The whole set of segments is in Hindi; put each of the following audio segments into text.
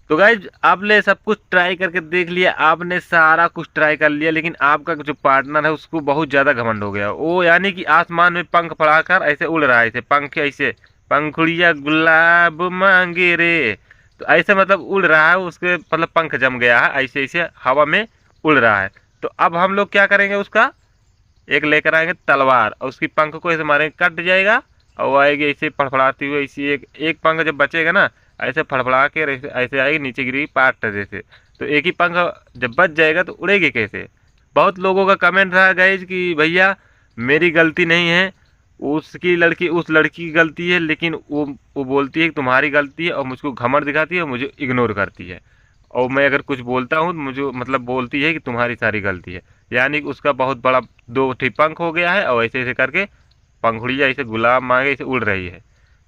तो गाइज आपने सब कुछ ट्राई करके देख लिया, आपने सारा कुछ ट्राई कर लिया, लेकिन आपका जो पार्टनर है उसको बहुत ज्यादा घमंड हो गया। वो यानी कि आसमान में पंख फड़ाकर ऐसे उड़ रहा है, ऐसे पंख ऐसे, पंखुड़िया गुलाब मांगे रे, तो ऐसे मतलब उड़ रहा है, उसके मतलब पंख जम गया है, ऐसे ऐसे हवा में उड़ रहा है। तो अब हम लोग क्या करेंगे, उसका एक लेकर आएंगे तलवार और उसकी पंख को ऐसे मारेंगे, कट जाएगा और वो आएगी ऐसे फड़फड़ाती हुई, ऐसी एक एक पंख जब बचेगा ना, ऐसे फड़फड़ा के ऐसे ऐसे आएगी, नीचे गिरेगी पाट जैसे। तो एक ही पंख जब बच जाएगा तो उड़ेगी कैसे। बहुत लोगों का कमेंट रहा गाइज कि भैया मेरी गलती नहीं है, उसकी लड़की उस लड़की की गलती है, लेकिन वो बोलती है कि तुम्हारी गलती है और मुझको घमंड दिखाती है और मुझे इग्नोर करती है। और मैं अगर कुछ बोलता हूँ तो मुझे मतलब बोलती है कि तुम्हारी सारी गलती है। यानी कि उसका बहुत बड़ा दो ठी पंख हो गया है और ऐसे ऐसे करके पंखुड़ियाँ ऐसे गुलाब मांगे ऐसे उड़ रही है।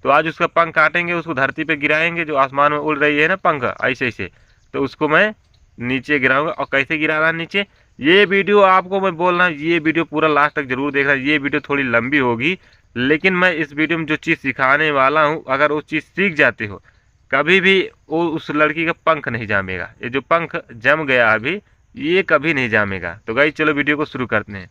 तो आज उसका पंख काटेंगे, उसको धरती पे गिराएंगे, जो आसमान में उड़ रही है ना पंख ऐसे ऐसे, तो उसको मैं नीचे गिराऊंगा। और कैसे गिराना है नीचे, ये वीडियो आपको मैं बोल रहा हूँ, ये वीडियो पूरा लास्ट तक जरूर देखना। ये वीडियो थोड़ी लंबी होगी, लेकिन मैं इस वीडियो में जो चीज़ सिखाने वाला हूँ, अगर वो चीज़ सीख जाते हो, कभी भी वो उस लड़की का पंख नहीं जामेगा। ये जो पंख जम गया अभी, ये कभी नहीं जामेगा। तो गाइस चलो वीडियो को शुरू करते हैं।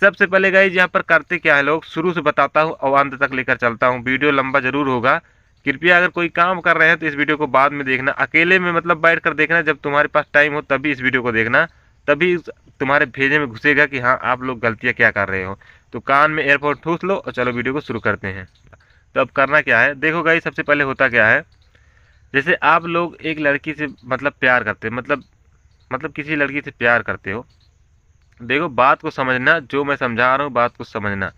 सबसे पहले गाइस यहाँ पर करते क्या है, लोग शुरू से बताता हूँ और अंत तक लेकर चलता हूँ, वीडियो लंबा जरूर होगा। कृपया अगर कोई काम कर रहे हैं तो इस वीडियो को बाद में देखना, अकेले में मतलब बैठ कर देखना, जब तुम्हारे पास टाइम हो तभी इस वीडियो को देखना। तभी तुम्हारे भेजे में घुसेगा कि हाँ आप लोग गलतियाँ क्या कर रहे हो। तो कान में एयरपोर्ट ठूस लो और चलो वीडियो को शुरू करते हैं। तो अब करना क्या है, देखो गाइस सबसे पहले होता क्या है, जैसे आप लोग एक लड़की से मतलब प्यार करते हो, मतलब किसी लड़की से प्यार करते हो। देखो बात को समझना, जो मैं समझा रहा हूँ बात को समझना।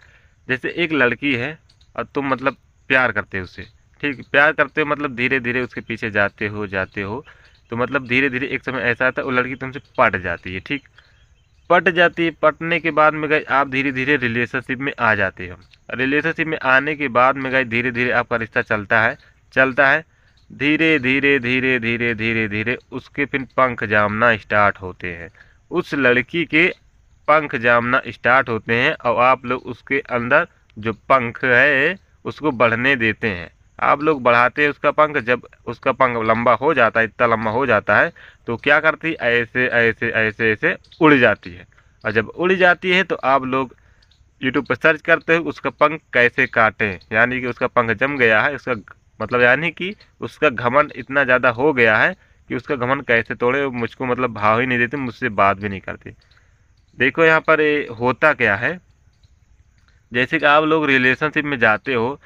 जैसे एक लड़की है और तुम मतलब प्यार करते हो उससे, ठीक, प्यार करते हो मतलब धीरे धीरे उसके पीछे जाते हो। तो मतलब धीरे धीरे एक समय ऐसा आता है वो लड़की तुमसे पट जाती है, ठीक, पट जाती है। पटने के बाद में गए आप धीरे धीरे रिलेशनशिप में आ जाते हो। रिलेशनशिप में आने के बाद में गए धीरे धीरे आपका रिश्ता चलता है। धीरे धीरे धीरे धीरे धीरे धीरे उसके फिर पंख जामना स्टार्ट होते हैं। उस लड़की के पंख जामना स्टार्ट होते हैं और आप लोग उसके अंदर जो पंख है उसको बढ़ने देते हैं। आप लोग बढ़ाते हैं उसका पंख, जब उसका पंख लंबा हो जाता है, इतना लंबा हो जाता है, तो क्या करती है, ऐसे ऐसे ऐसे ऐसे उड़ जाती है। और जब उड़ जाती है तो आप लोग यूट्यूब पर सर्च करते हो उसका पंख कैसे काटें, यानी कि उसका पंख जम गया है, उसका मतलब यानी कि उसका घमंड इतना ज़्यादा हो गया है कि उसका घमंड कैसे तोड़े, वो मुझको मतलब भाव ही नहीं देती, मुझसे बात भी नहीं करती। देखो यहाँ पर ये होता क्या है, जैसे कि आप लोग रिलेशनशिप में जाते हो,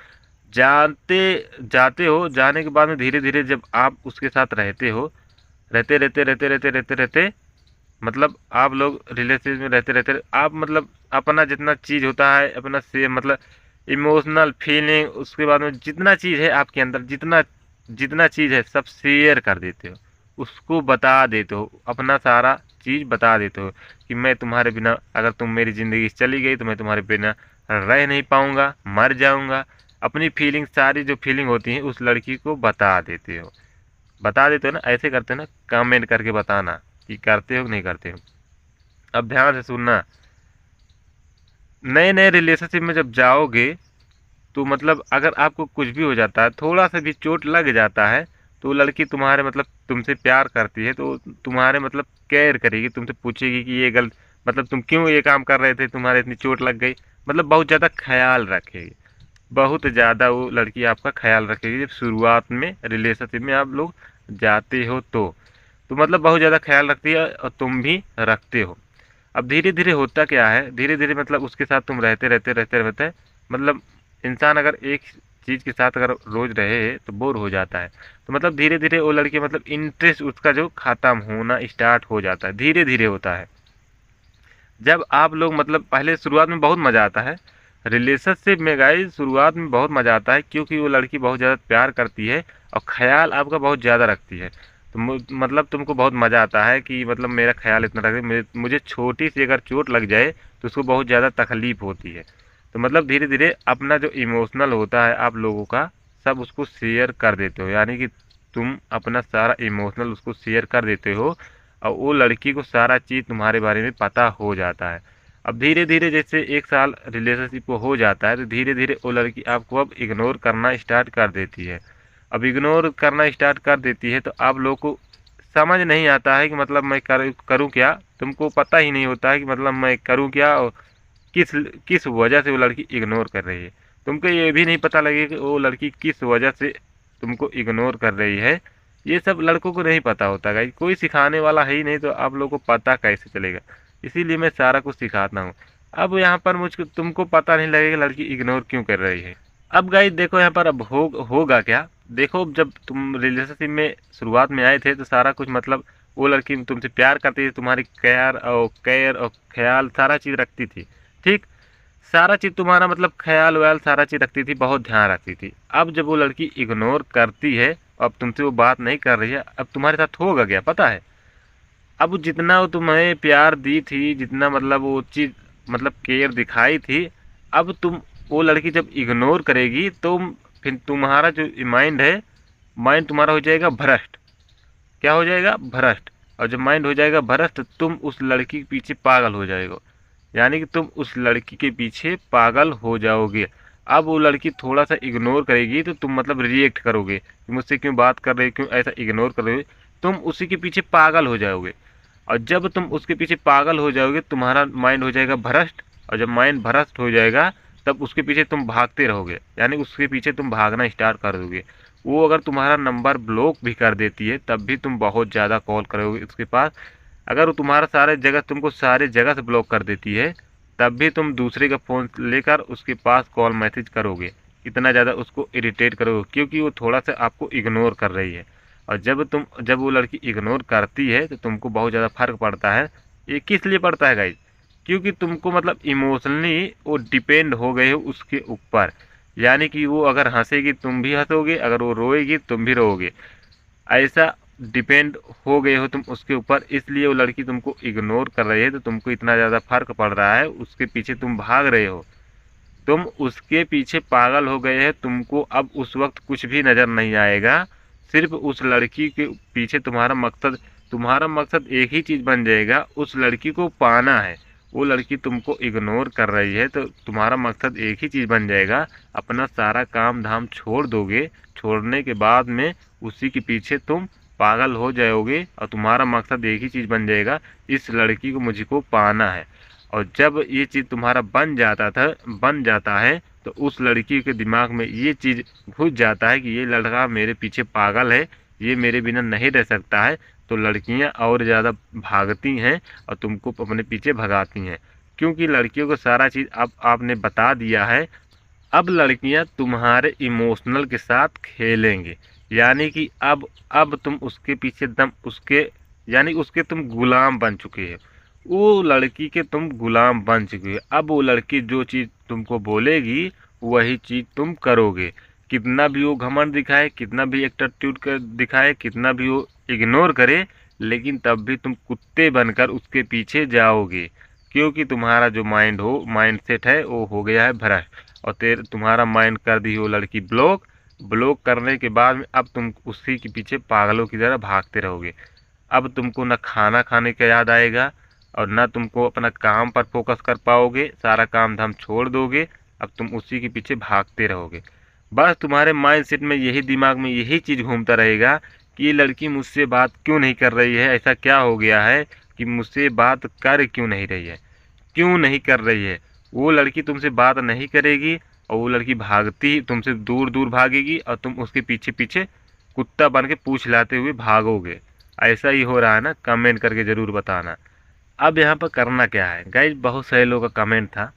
जानते जाते हो, जाने के बाद में धीरे धीरे जब आप उसके साथ रहते हो, रहते मतलब आप लोग रिलेशनशिप में रहते आप मतलब अपना जितना चीज़ होता है अपना से मतलब इमोशनल फीलिंग, उसके बाद में जितना चीज़ है आपके अंदर, जितना जितना चीज़ है सब शेयर कर देते हो, उसको बता देते हो, अपना सारा चीज़ बता देते हो कि मैं तुम्हारे बिना, अगर तुम मेरी ज़िंदगी से चली गई तो मैं तुम्हारे बिना रह नहीं पाऊँगा, मर जाऊँगा। अपनी फीलिंग सारी जो फीलिंग होती है उस लड़की को बता देते हो ना, ऐसे करते हो ना, कमेंट करके बताना कि करते हो कि नहीं करते हो। अब ध्यान से सुनना, नए नए रिलेशनशिप में जब जाओगे तो मतलब अगर आपको कुछ भी हो जाता है, थोड़ा सा भी चोट लग जाता है, तो लड़की तुम्हारे मतलब तुमसे प्यार करती है तो तुम्हारे मतलब केयर करेगी, तुमसे पूछेगी कि ये गलत मतलब तुम क्यों ये काम कर रहे थे, तुम्हारे इतनी चोट लग गई, मतलब बहुत ज़्यादा ख्याल रखेगी। बहुत ज़्यादा वो लड़की आपका ख्याल रखेगी जब शुरुआत में रिलेशनशिप में आप लोग जाते हो तो मतलब बहुत ज़्यादा ख्याल रखती है और तुम भी रखते हो। अब धीरे धीरे होता क्या है, धीरे धीरे मतलब उसके साथ तुम रहते मतलब इंसान अगर एक चीज़ के साथ अगर रोज रहे तो बोर हो जाता है। तो मतलब धीरे धीरे वो लड़की मतलब इंटरेस्ट उसका जो खत्म होना स्टार्ट हो जाता है, धीरे धीरे होता है। जब आप लोग मतलब पहले शुरुआत में बहुत मज़ा आता है रिलेशनशिप में गाइस, शुरुआत में बहुत मज़ा आता है क्योंकि वो लड़की बहुत ज़्यादा प्यार करती है और ख्याल आपका बहुत ज़्यादा रखती है। तो मतलब तुमको बहुत मज़ा आता है कि मतलब मेरा ख्याल इतना रखती है, मुझे छोटी सी अगर चोट लग जाए तो उसको बहुत ज़्यादा तकलीफ़ होती है। तो मतलब धीरे धीरे अपना जो इमोशनल होता है आप लोगों का सब उसको शेयर कर देते हो, यानी कि तुम अपना सारा इमोशनल उसको शेयर कर देते हो और वो लड़की को सारा चीज़ तुम्हारे बारे में पता हो जाता है। अब धीरे धीरे जैसे एक साल रिलेशनशिप को हो जाता है तो धीरे धीरे वो लड़की आपको अब इग्नोर करना स्टार्ट कर देती है। अब इग्नोर करना स्टार्ट कर देती है तो आप लोग को समझ नहीं आता है कि मतलब मैं करूँ क्या। तुमको पता ही नहीं होता है कि मतलब मैं करूँ क्या और किस किस वजह से वो लड़की इग्नोर कर रही है। तुमको ये भी नहीं पता लगेगा कि वो लड़की किस वजह से तुमको इग्नोर कर रही है। ये सब लड़कों को नहीं पता होता गाइस, कोई सिखाने वाला है ही नहीं तो आप लोगों को पता कैसे चलेगा। इसीलिए मैं सारा कुछ सिखाता हूँ। अब यहाँ पर मुझको तुमको पता नहीं लगेगा लड़की इग्नोर क्यों कर रही है। अब गाइस देखो यहाँ पर अब होगा क्या। देखो जब तुम रिलेशनशिप में शुरुआत में आए थे तो सारा कुछ मतलब वो लड़की तुमसे प्यार करती थी, तुम्हारी केयर और ख्याल सारा चीज़ रखती थी। ठीक, सारा चीज़ तुम्हारा मतलब ख्याल वयाल सारा चीज़ रखती थी, बहुत ध्यान रखती थी। अब जब वो लड़की इग्नोर करती है, अब तुमसे वो बात नहीं कर रही है, अब तुम्हारे साथ होगा क्या पता है। अब जितना वो तुम्हें प्यार दी थी, जितना मतलब वो चीज़ मतलब केयर दिखाई थी, अब तुम वो लड़की जब इग्नोर करेगी तो फिर तुम्हारा जो माइंड है, माइंड तुम्हारा हो जाएगा भ्रष्ट। क्या हो जाएगा? भ्रष्ट। और जब माइंड हो जाएगा भ्रष्ट तुम उस लड़की के पीछे पागल हो जाएगा। यानी कि तुम उस लड़की के पीछे पागल हो जाओगे। अब वो लड़की थोड़ा सा इग्नोर करेगी तो तुम मतलब रिएक्ट करोगे कि मुझसे क्यों बात कर रहे हो, क्यों ऐसा इग्नोर कर रहे हो। तुम उसी के पीछे पागल हो जाओगे। और जब तुम उसके पीछे पागल हो जाओगे तुम्हारा माइंड हो जाएगा भ्रष्ट। और जब माइंड भ्रष्ट हो जाएगा तब उसके पीछे तुम भागते रहोगे, यानी उसके पीछे तुम भागना स्टार्ट कर दोगे। वो अगर तुम्हारा नंबर ब्लॉक भी कर देती है तब भी तुम बहुत ज़्यादा कॉल करोगे उसके पास। अगर वो तुम्हारा सारे जगह तुमको सारे जगह से ब्लॉक कर देती है तब भी तुम दूसरे का फ़ोन लेकर उसके पास कॉल मैसेज करोगे, इतना ज़्यादा उसको इरिटेट करोगे क्योंकि वो थोड़ा सा आपको इग्नोर कर रही है। और जब वो लड़की इग्नोर करती है तो तुमको बहुत ज़्यादा फर्क पड़ता है। ये किस लिए पड़ता है गाइज? क्योंकि तुमको मतलब इमोशनली वो डिपेंड हो गए हो उसके ऊपर। यानी कि वो अगर हंसेगी तुम भी हंसोगे, अगर वो रोएगी तुम भी रोओगे। ऐसा डिपेंड हो गए हो तुम उसके ऊपर, इसलिए वो लड़की तुमको इग्नोर कर रही है तो तुमको इतना ज़्यादा फर्क पड़ रहा है, उसके पीछे तुम भाग रहे हो। तुम उसके पीछे पागल हो गए हैं, तुमको अब उस वक्त कुछ भी नज़र नहीं आएगा। सिर्फ उस लड़की के पीछे तुम्हारा मकसद एक ही चीज़ बन जाएगा, उस लड़की को पाना है। वो लड़की तुमको इग्नोर कर रही है तो तुम्हारा मकसद एक ही चीज़ बन जाएगा, अपना सारा काम धाम छोड़ दोगे। छोड़ने के बाद में उसी के पीछे तुम पागल हो जाओगे और तुम्हारा मकसद एक ही चीज़ बन जाएगा, इस लड़की को मुझको पाना है। और जब ये चीज़ तुम्हारा बन जाता है तो उस लड़की के दिमाग में ये चीज़ घुस जाता है कि ये लड़का मेरे पीछे पागल है, ये मेरे बिना नहीं रह सकता है। तो लड़कियां और ज़्यादा भागती हैं और तुमको अपने पीछे भगाती हैं, क्योंकि लड़कियों को सारा चीज़ अब आपने बता दिया है। अब लड़कियां तुम्हारे इमोशनल के साथ खेलेंगे। यानी कि अब तुम उसके पीछे दम उसके यानी उसके तुम गुलाम बन चुके हो। वो लड़की के तुम गुलाम बन चुके हो। अब वो लड़की जो चीज़ तुमको बोलेगी वही चीज़ तुम करोगे। कितना भी वो घमंड दिखाए, कितना भी एटीट्यूड कर दिखाए, कितना भी वो इग्नोर करे, लेकिन तब भी तुम कुत्ते बनकर उसके पीछे जाओगे। क्योंकि तुम्हारा जो माइंड सेट है वो हो गया है भ्रष्ट। और तुम्हारा माइंड कर दी वो लड़की ब्लॉक। ब्लॉक करने के बाद में अब तुम उसी के पीछे पागलों की तरह भागते रहोगे। अब तुमको ना खाना खाने का याद आएगा और ना तुमको अपना काम पर फोकस कर पाओगे, सारा काम धाम छोड़ दोगे। अब तुम उसी के पीछे भागते रहोगे। बस तुम्हारे माइंडसेट में यही, दिमाग में यही चीज़ घूमता रहेगा कि ये लड़की मुझसे बात क्यों नहीं कर रही है, ऐसा क्या हो गया है कि मुझसे बात कर क्यों नहीं रही है, क्यों नहीं कर रही है। वो लड़की तुमसे बात नहीं करेगी और वो लड़की भागती तुमसे दूर दूर भागेगी और तुम उसके पीछे पीछे कुत्ता बन के पूँछ हिलाते हुए भागोगे। ऐसा ही हो रहा है ना? कमेंट करके ज़रूर बताना। अब यहाँ पर करना क्या है गाइज, बहुत सारे लोगों का कमेंट था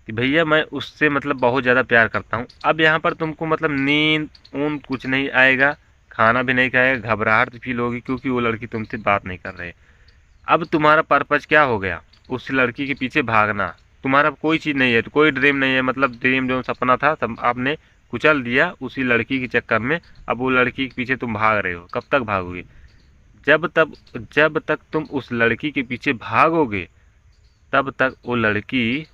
कि भैया मैं उससे मतलब बहुत ज़्यादा प्यार करता हूँ। अब यहाँ पर तुमको मतलब नींद ऊंद कुछ नहीं आएगा, खाना भी नहीं खाएगा, घबराहट फील होगी क्योंकि वो लड़की तुमसे बात नहीं कर रही। अब तुम्हारा पर्पज़ क्या हो गया? उस लड़की के पीछे भागना। तुम्हारा कोई चीज़ नहीं है, कोई ड्रीम नहीं है, मतलब ड्रीम जो सपना था सब आपने कुचल दिया उसी लड़की के चक्कर में। अब वो लड़की के पीछे तुम भाग रहे हो, कब तक भागोगे? जब तक तुम उस लड़की के पीछे भागोगे तब तक वो लड़की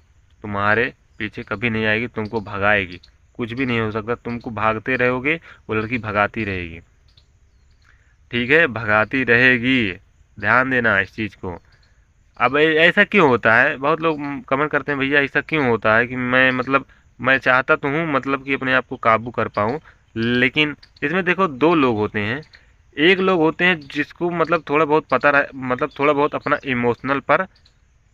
तुम्हारे पीछे कभी नहीं आएगी, तुमको भगाएगी। कुछ भी नहीं हो सकता, तुमको भागते रहोगे, वो लड़की भगाती रहेगी। ठीक है, भगाती रहेगी, ध्यान देना इस चीज़ को। अब ऐसा क्यों होता है? बहुत लोग कमेंट करते हैं भैया ऐसा क्यों होता है कि मैं चाहता तो हूँ मतलब कि अपने आप को काबू कर पाऊँ, लेकिन इसमें देखो दो लोग होते हैं। एक लोग होते हैं जिसको मतलब थोड़ा बहुत पता रह मतलब थोड़ा बहुत अपना इमोशनल पर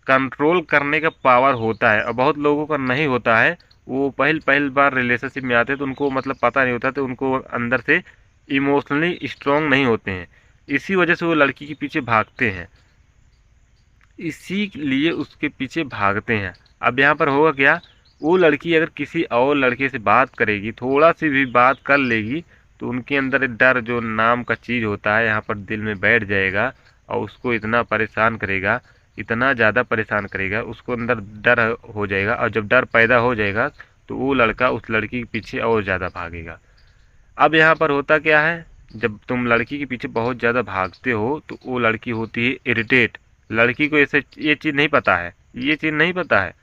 कंट्रोल करने का पावर होता है, और बहुत लोगों का नहीं होता है। वो पहल पहल बार रिलेशनशिप में आते हैं तो उनको मतलब पता नहीं होता, तो उनको अंदर से इमोशनली स्ट्रांग नहीं होते हैं। इसी वजह से वो लड़की के पीछे भागते हैं, इसीलिए उसके पीछे भागते हैं। अब यहाँ पर होगा क्या, वो लड़की अगर किसी और लड़के से बात करेगी, थोड़ा सी भी बात कर लेगी, तो उनके अंदर एक डर जो नाम का चीज़ होता है यहाँ पर दिल में बैठ जाएगा, और उसको इतना परेशान करेगा, इतना ज़्यादा परेशान करेगा, उसको अंदर डर हो जाएगा। और जब डर पैदा हो जाएगा तो वो लड़का उस लड़की के पीछे और ज़्यादा भागेगा। अब यहाँ पर होता क्या है, जब तुम लड़की के पीछे बहुत ज़्यादा भागते हो तो वो लड़की होती है इरिटेट। लड़की को ऐसे ये चीज़ नहीं पता है, ये चीज़ नहीं पता है,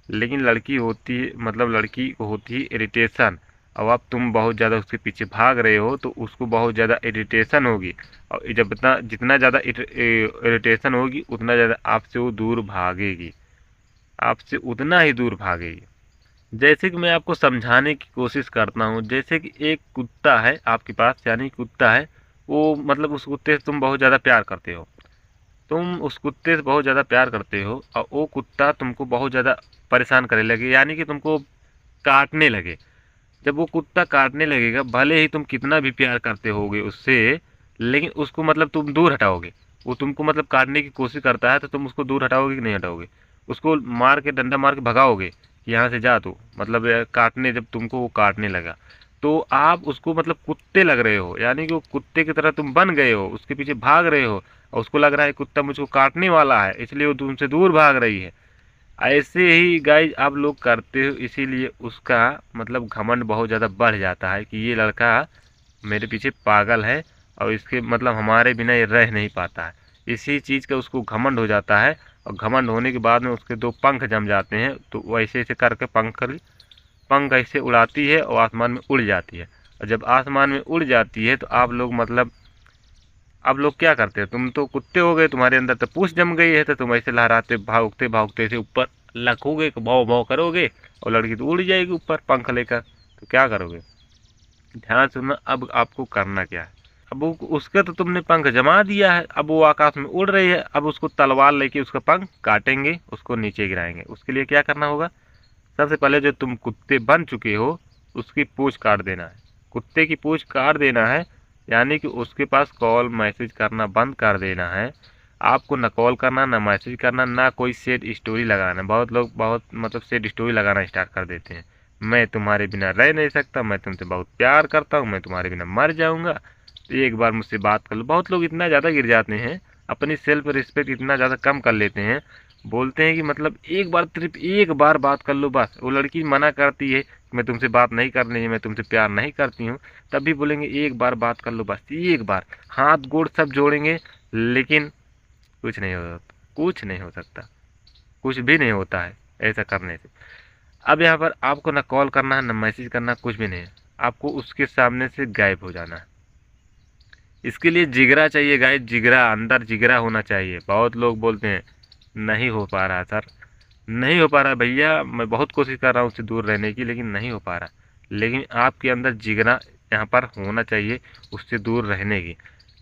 लेकिन लड़की होती है मतलब लड़की को होती है इरिटेशन। और अब तुम बहुत ज़्यादा उसके पीछे भाग रहे हो तो उसको बहुत ज़्यादा इरिटेशन होगी, और जब जितना ज़्यादा इरिटेशन होगी उतना ज़्यादा आपसे वो दूर भागेगी, आपसे उतना ही दूर भागेगी। जैसे कि मैं आपको समझाने की कोशिश करता हूँ, जैसे कि एक कुत्ता है आपके पास, यानी कुत्ता है, वो मतलब उस कुत्ते से तुम बहुत ज़्यादा प्यार करते हो, तुम उस कुत्ते से बहुत ज़्यादा प्यार करते हो, और वो कुत्ता तुमको बहुत ज़्यादा परेशान करने लगे, यानी कि तुमको काटने लगे। जब वो कुत्ता काटने लगेगा, भले ही तुम कितना भी प्यार करते होगे उससे, लेकिन उसको मतलब तुम दूर हटाओगे। वो तुमको मतलब काटने की कोशिश करता है तो तुम उसको दूर हटाओगे कि नहीं हटाओगे? उसको मार के, डंडा मार के भगाओगे कि यहाँ से जा तू, मतलब काटने, जब तुमको वो काटने लगा तो आप उसको मतलब कुत्ते लग रहे हो, यानी कि वो कुत्ते की तरह तुम बन गए हो, उसके पीछे भाग रहे हो, और उसको लग रहा है कुत्ता मुझको काटने वाला है, इसलिए वो तुमसे दूर भाग रही है। ऐसे ही गाइज आप लोग करते हो, इसीलिए उसका मतलब घमंड बहुत ज़्यादा बढ़ जाता है कि ये लड़का मेरे पीछे पागल है, और इसके मतलब हमारे बिना ये रह नहीं पाता है। इसी चीज़ का उसको घमंड हो जाता है, और घमंड होने के बाद में उसके दो पंख जम जाते हैं, तो वो ऐसे ऐसे करके पंख ऐसे उड़ाती है और आसमान में उड़ जाती है। और जब आसमान में उड़ जाती है तो आप लोग मतलब, अब लोग क्या करते हैं, तुम तो कुत्ते हो गए, तुम्हारे अंदर तो पूंछ जम गई है, तो तुम ऐसे लहराते भागते भागते से ऊपर लखोगे, भाव भाव करोगे, और लड़की तो उड़ जाएगी ऊपर पंख लेकर। तो क्या करोगे, ध्यान सुनना, अब आपको करना क्या है। अब वो उसके तो तुमने पंख जमा दिया है, अब वो आकाश में उड़ रही है, अब उसको तलवार लेके उसका पंख काटेंगे, उसको नीचे गिराएंगे। उसके लिए क्या करना होगा, सबसे पहले जो तुम कुत्ते बन चुके हो उसकी पूंछ काट देना है, कुत्ते की पूंछ काट देना है, यानी कि उसके पास कॉल मैसेज करना बंद कर देना है। आपको ना कॉल करना, ना मैसेज करना, ना कोई सैड स्टोरी लगाना। बहुत लोग बहुत मतलब सैड स्टोरी लगाना स्टार्ट कर देते हैं, मैं तुम्हारे बिना रह नहीं सकता, मैं तुमसे बहुत प्यार करता हूँ, मैं तुम्हारे बिना मर जाऊँगा, तो एक बार मुझसे बात कर लो। बहुत लोग इतना ज़्यादा गिर जाते हैं, अपनी सेल्फ रिस्पेक्ट इतना ज़्यादा कम कर लेते हैं, बोलते हैं कि मतलब एक बार, सिर्फ एक बार बात कर लो बस। वो लड़की मना करती है मैं तुमसे बात नहीं करनी है, मैं तुमसे प्यार नहीं करती हूँ, तब भी बोलेंगे एक बार बात कर लो बस, एक बार। हाथ गोड़ सब जोड़ेंगे, लेकिन कुछ नहीं हो, कुछ नहीं हो सकता, कुछ भी नहीं होता है ऐसा करने से। अब यहाँ पर आपको ना कॉल करना है, ना मैसेज करना, कुछ भी नहीं है, आपको उसके सामने से गायब हो जाना है। इसके लिए जिगरा चाहिए गाइस, जिगरा, अंदर जिगरा होना चाहिए। बहुत लोग बोलते हैं नहीं हो पा रहा सर, नहीं हो पा रहा भैया, मैं बहुत कोशिश कर रहा हूँ उससे दूर रहने की, लेकिन नहीं हो पा रहा। लेकिन आपके अंदर जिगरा यहाँ पर होना चाहिए उससे दूर रहने की।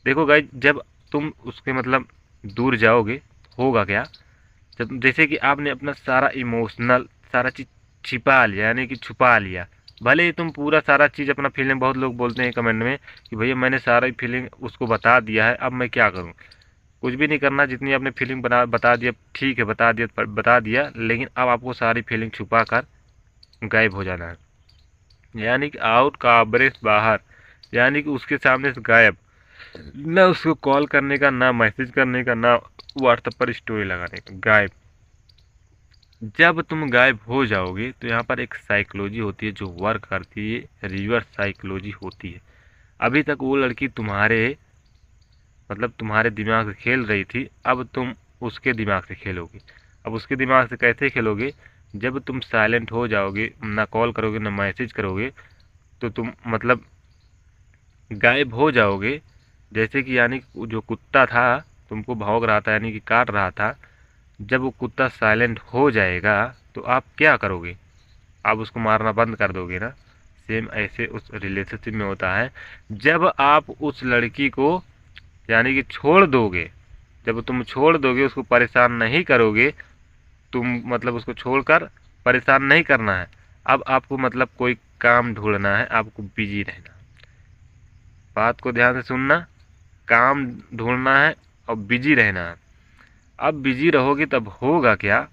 देखो गाइस, जब तुम उसके मतलब दूर जाओगे, होगा क्या, जब जैसे कि आपने अपना सारा इमोशनल सारा चीज़ छिपा लिया, यानी कि छुपा लिया, भले ही तुम पूरा सारा चीज़ अपना फीलिंग, बहुत लोग बोलते हैं कमेंट में कि भैया मैंने सारा फीलिंग उसको बता दिया है, अब मैं क्या करूं। कुछ भी नहीं करना, जितनी आपने फीलिंग बता दिया ठीक है, बता दिया, लेकिन अब आपको सारी फीलिंग छुपा कर गायब हो जाना है, यानी कि आउट का ब्रेस बाहर, यानी कि उसके सामने से गायब। ना उसको कॉल करने का, ना मैसेज करने का, ना व्हाट्सएप पर स्टोरी लगाने का, गायब। जब तुम गायब हो जाओगे तो यहाँ पर एक साइकोलॉजी होती है जो वर्क करती है, रिवर्स साइकोलॉजी होती है। अभी तक वो लड़की तुम्हारे मतलब तुम्हारे दिमाग से खेल रही थी, अब तुम उसके दिमाग से खेलोगे। अब उसके दिमाग से कैसे खेलोगे, जब तुम साइलेंट हो जाओगे, ना कॉल करोगे ना मैसेज करोगे, तो तुम मतलब गायब हो जाओगे। जैसे कि यानी जो कुत्ता था तुमको भौंक रहा था, यानी कि काट रहा था, जब वो कुत्ता साइलेंट हो जाएगा तो आप क्या करोगे, आप उसको मारना बंद कर दोगे ना। सेम ऐसे उस रिलेशनशिप में होता है। जब आप उस लड़की को यानी कि छोड़ दोगे, जब तुम छोड़ दोगे, उसको परेशान नहीं करोगे, तुम मतलब उसको छोड़कर परेशान नहीं करना है। अब आपको मतलब कोई काम ढूंढना है, आपको बिजी रहना है। बात को ध्यान से सुनना, काम ढूंढना है और बिजी रहना है। अब बिजी रहोगे तब होगा क्या,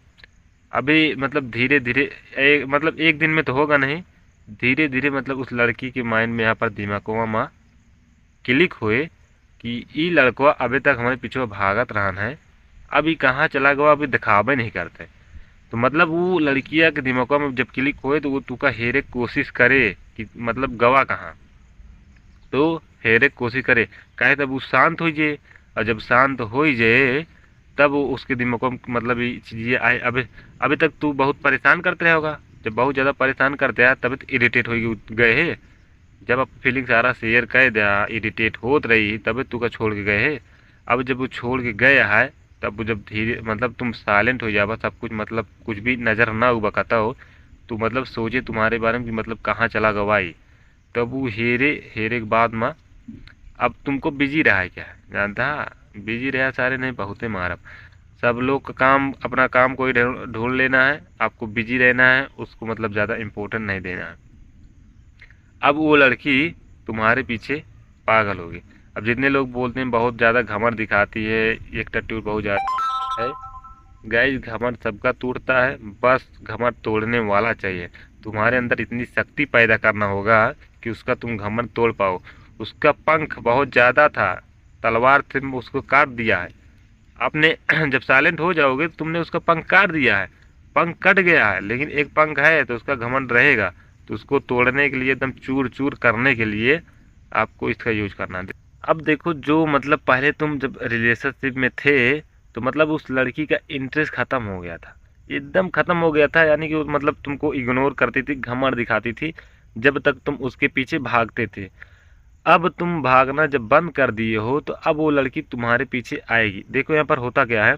अभी मतलब धीरे धीरे मतलब एक दिन में तो होगा नहीं, धीरे धीरे मतलब उस लड़की के माइंड में यहाँ पर दिमागवा में क्लिक हुए कि ई लड़कवा अभी तक हमारे पीछे भागत रहन है, अभी कहाँ चला गया, अभी दिखावे नहीं करते। तो मतलब वो लड़किया के दिमाग में जब क्लिक होए तो वो तुका हेरे कोशिश करे कि मतलब गवा कहाँ, तो हेरे कोशिश करे काहे, तब वो शांत हो जाए। और जब शांत हो जाए तब वो उसके दिमाग में मतलब ये चीज़ें आए। अभी अभी तक तू बहुत परेशान करते रहे होगा, जब बहुत ज़्यादा परेशान करते हैं तभी तो इरिटेट हो गए है। जब आप फीलिंग सारा शेयर कर दिया, इरिटेट होत रही, तभी तू का छोड़ के गए है। अब जब वो छोड़ के गया है तब वो जब धीरे मतलब तुम साइलेंट हो जावा, सब कुछ मतलब कुछ भी नज़र ना हुआ कहता हो, तो मतलब सोचे तुम्हारे बारे में कि मतलब कहाँ चला गवाई। तब वो हेरे हेरे के बाद में अब तुमको बिजी रहा है क्या, जानता, बिजी रहा सारे नहीं बहुते मारब। सब लोग का काम अपना काम कोई ढूंढ लेना है, आपको बिजी रहना है, उसको मतलब ज़्यादा इम्पोर्टेंट नहीं देना है। अब वो लड़की तुम्हारे पीछे पागल होगी। अब जितने लोग बोलते हैं बहुत ज़्यादा घमंड दिखाती है, एटीट्यूड बहुत ज़्यादा है, गाइस घमंड सबका टूटता है, बस घमंड तोड़ने वाला चाहिए। तुम्हारे अंदर इतनी शक्ति पैदा करना होगा कि उसका तुम घमंड तोड़ पाओ। उसका पंख बहुत ज़्यादा था, तलवार से उसको काट दिया है आपने। जब साइलेंट हो जाओगे तो तुमने उसका पंख काट दिया है, पंख कट गया है, लेकिन एक पंख है तो उसका घमंड रहेगा। तो उसको तोड़ने के लिए, एकदम चूर चूर करने के लिए आपको इसका यूज करना है। अब देखो, जो मतलब पहले तुम जब रिलेशनशिप में थे तो मतलब उस लड़की का इंटरेस्ट खत्म हो गया था, एकदम खत्म हो गया था, यानी कि वो मतलब तुमको इग्नोर करती थी, घमंड दिखाती थी, जब तक तुम उसके पीछे भागते थे। अब तुम भागना जब बंद कर दिए हो तो अब वो लड़की तुम्हारे पीछे आएगी। देखो यहाँ पर होता क्या है,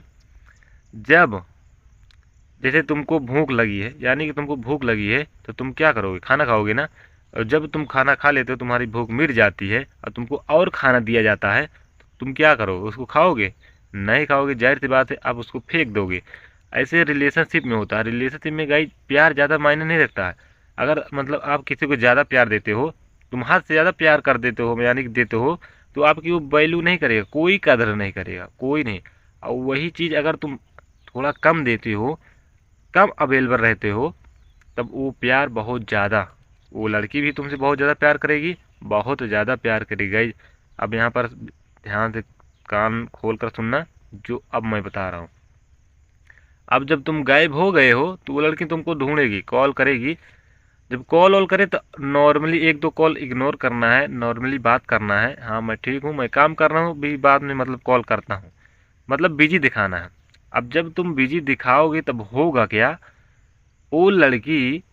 जब जैसे तुमको भूख लगी है, यानी कि तुमको भूख लगी है तो तुम क्या करोगे, खाना खाओगे ना। और जब तुम खाना खा लेते हो, तुम्हारी भूख मिट जाती है और तुमको और खाना दिया जाता है, तो तुम क्या करोगे, उसको खाओगे, नहीं खाओगे, जाहिर सी बात है आप उसको फेंक दोगे। ऐसे रिलेशनशिप में होता है। रिलेशनशिप में गाइस प्यार ज़्यादा मायने नहीं रखता है। अगर मतलब आप किसी को ज़्यादा प्यार देते हो, तुम हद से ज़्यादा प्यार कर देते हो, यानी कि देते हो, तो आपकी वो वैल्यू नहीं करेगा, कोई कदर नहीं करेगा, कोई नहीं। और वही चीज़ अगर तुम थोड़ा कम देते हो, कम अवेलेबल रहते हो, तब वो प्यार बहुत ज़्यादा, वो लड़की भी तुमसे बहुत ज़्यादा प्यार करेगी, बहुत ज़्यादा प्यार करेगी। अब यहाँ पर ध्यान से कान खोल कर सुनना जो अब मैं बता रहा हूँ। अब जब तुम गायब हो गए हो तो वो लड़की तुमको ढूंढेगी, कॉल करेगी। जब कॉल वॉल करे तो नॉर्मली एक दो कॉल इग्नोर करना है, नॉर्मली बात करना है, हाँ मैं ठीक हूँ, मैं काम कर रहा हूँ, भी बाद में मतलब कॉल करता हूँ, मतलब बिजी दिखाना है। अब जब तुम बिजी दिखाओगे तब होगा क्या, वो लड़की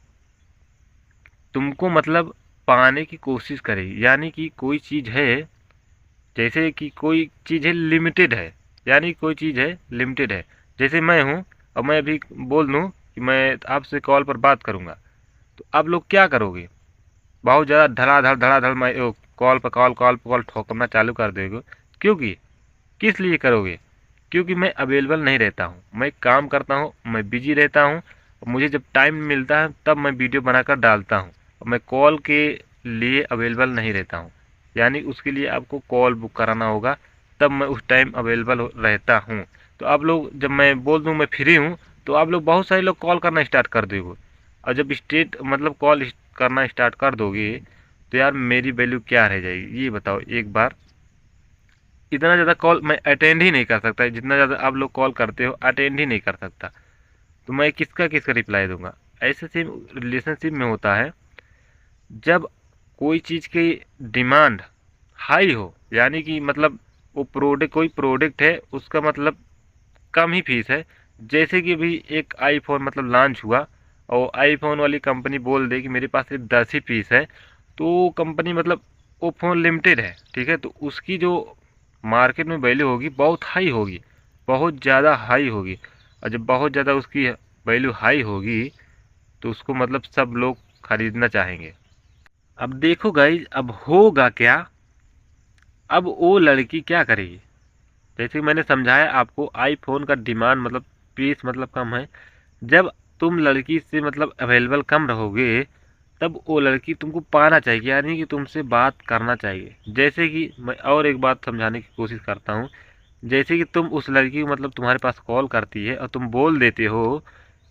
तुमको मतलब पाने की कोशिश करेगी। यानी कि कोई चीज़ है, जैसे कि कोई चीज़ है लिमिटेड है, यानी कोई चीज़ है लिमिटेड है। जैसे मैं हूँ और मैं अभी बोल दूँ कि मैं आपसे कॉल पर बात करूँगा, तो आप लोग क्या करोगे, बहुत ज़्यादा धड़ाधड़ मैं कॉल पर कॉल ठोकना चालू कर दोगे। क्योंकि किस लिए करोगे, क्योंकि मैं अवेलेबल नहीं रहता हूँ, मैं काम करता हूँ, मैं बिजी रहता हूँ, और मुझे जब टाइम मिलता है तब मैं वीडियो बनाकर डालता हूँ, और मैं कॉल के लिए अवेलेबल नहीं रहता हूँ। यानी उसके लिए आपको कॉल बुक कराना होगा, तब मैं उस टाइम अवेलेबल रहता हूँ। तो आप लोग जब मैं बोल दूँ मैं फ्री हूँ, तो आप लोग बहुत सारे लोग कॉल करना स्टार्ट कर दोगे। और जब स्टेट मतलब कॉल करना स्टार्ट कर दोगे तो यार मेरी वैल्यू क्या रह जाएगी, ये बताओ एक बार। इतना ज़्यादा कॉल मैं अटेंड ही नहीं कर सकता, जितना ज़्यादा आप लोग कॉल करते हो अटेंड ही नहीं कर सकता, तो मैं किसका किसका रिप्लाई दूंगा। ऐसे सेम रिलेशनशिप में होता है, जब कोई चीज़ की डिमांड हाई हो, यानी कि मतलब वो प्रोडक्ट, कोई प्रोडक्ट है उसका मतलब कम ही फीस है। जैसे कि अभी एक आईफोन मतलब लॉन्च हुआ और आईफोन वाली कंपनी बोल दे कि मेरे पास सिर्फ 10 ही पीस है, तो कंपनी मतलब वो फ़ोन लिमिटेड है, ठीक है, तो उसकी जो मार्केट में वैल्यू होगी बहुत हाई होगी, बहुत ज़्यादा हाई होगी। और जब बहुत ज़्यादा उसकी वैल्यू हाई होगी तो उसको मतलब सब लोग खरीदना चाहेंगे। अब देखो गाइज, अब होगा क्या। अब वो लड़की क्या करेगी, जैसे कि मैंने समझाया आपको, आईफोन का डिमांड मतलब पीस मतलब कम है। जब तुम लड़की से मतलब अवेलेबल कम रहोगे, तब वो लड़की तुमको पाना चाहिए, यानी कि तुमसे बात करना चाहिए। जैसे कि मैं और एक बात समझाने की कोशिश करता हूँ। जैसे कि तुम उस लड़की को मतलब तुम्हारे पास कॉल करती है और तुम बोल देते हो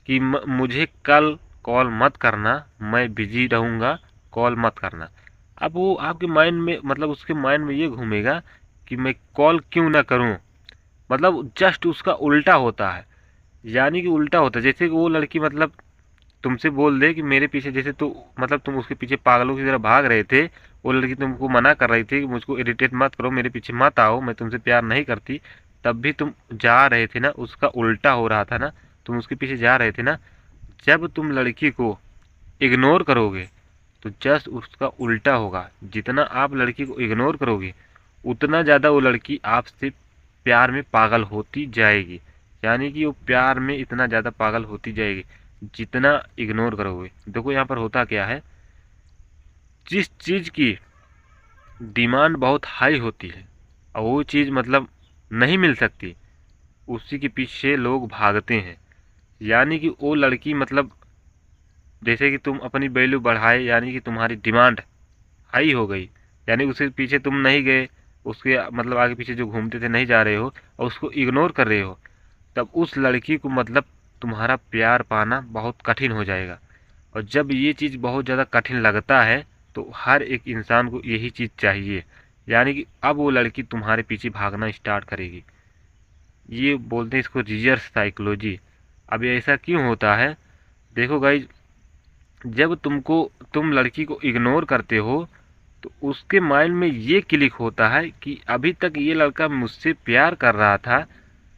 कि मुझे कल कॉल मत करना, मैं बिजी रहूँगा, कॉल मत करना। अब वो आपके माइंड में मतलब उसके माइंड में ये घूमेगा कि मैं कॉल क्यों ना करूं। मतलब जस्ट उसका उल्टा होता है, यानी कि उल्टा होता है। जैसे कि वो लड़की मतलब तुमसे बोल दे कि मेरे पीछे, जैसे तो मतलब तुम उसके पीछे पागलों की तरह भाग रहे थे, वो लड़की तुमको मना कर रही थी कि मुझको इरिटेट मत करो, मेरे पीछे मत आओ, मैं तुमसे प्यार नहीं करती, तब भी तुम जा रहे थे ना, उसका उल्टा हो रहा था ना, तुम उसके पीछे जा रहे थे ना। जब तुम लड़की को इग्नोर करोगे तो जस्ट उसका उल्टा होगा। जितना आप लड़की को इग्नोर करोगे, उतना ज़्यादा वो लड़की आपसे प्यार में पागल होती जाएगी। यानी कि वो प्यार में इतना ज़्यादा पागल होती जाएगी जितना इग्नोर करोगे। देखो यहाँ पर होता क्या है, जिस चीज़ की डिमांड बहुत हाई होती है और वो चीज़ मतलब नहीं मिल सकती, उसी के पीछे लोग भागते हैं। यानी कि वो लड़की मतलब जैसे कि तुम अपनी वैल्यू बढ़ाए, यानी कि तुम्हारी डिमांड हाई हो गई, यानी उसके पीछे तुम नहीं गए, उसके मतलब आगे पीछे जो घूमते थे नहीं जा रहे हो और उसको इग्नोर कर रहे हो, तब उस लड़की को मतलब तुम्हारा प्यार पाना बहुत कठिन हो जाएगा। और जब ये चीज़ बहुत ज़्यादा कठिन लगता है तो हर एक इंसान को यही चीज़ चाहिए, यानी कि अब वो लड़की तुम्हारे पीछे भागना स्टार्ट करेगी। ये बोलते हैं इसको रिवर्स साइकोलॉजी। अब ये ऐसा क्यों होता है, देखो गाइज, जब तुम लड़की को इग्नोर करते हो तो उसके माइंड में ये क्लिक होता है कि अभी तक ये लड़का मुझसे प्यार कर रहा था,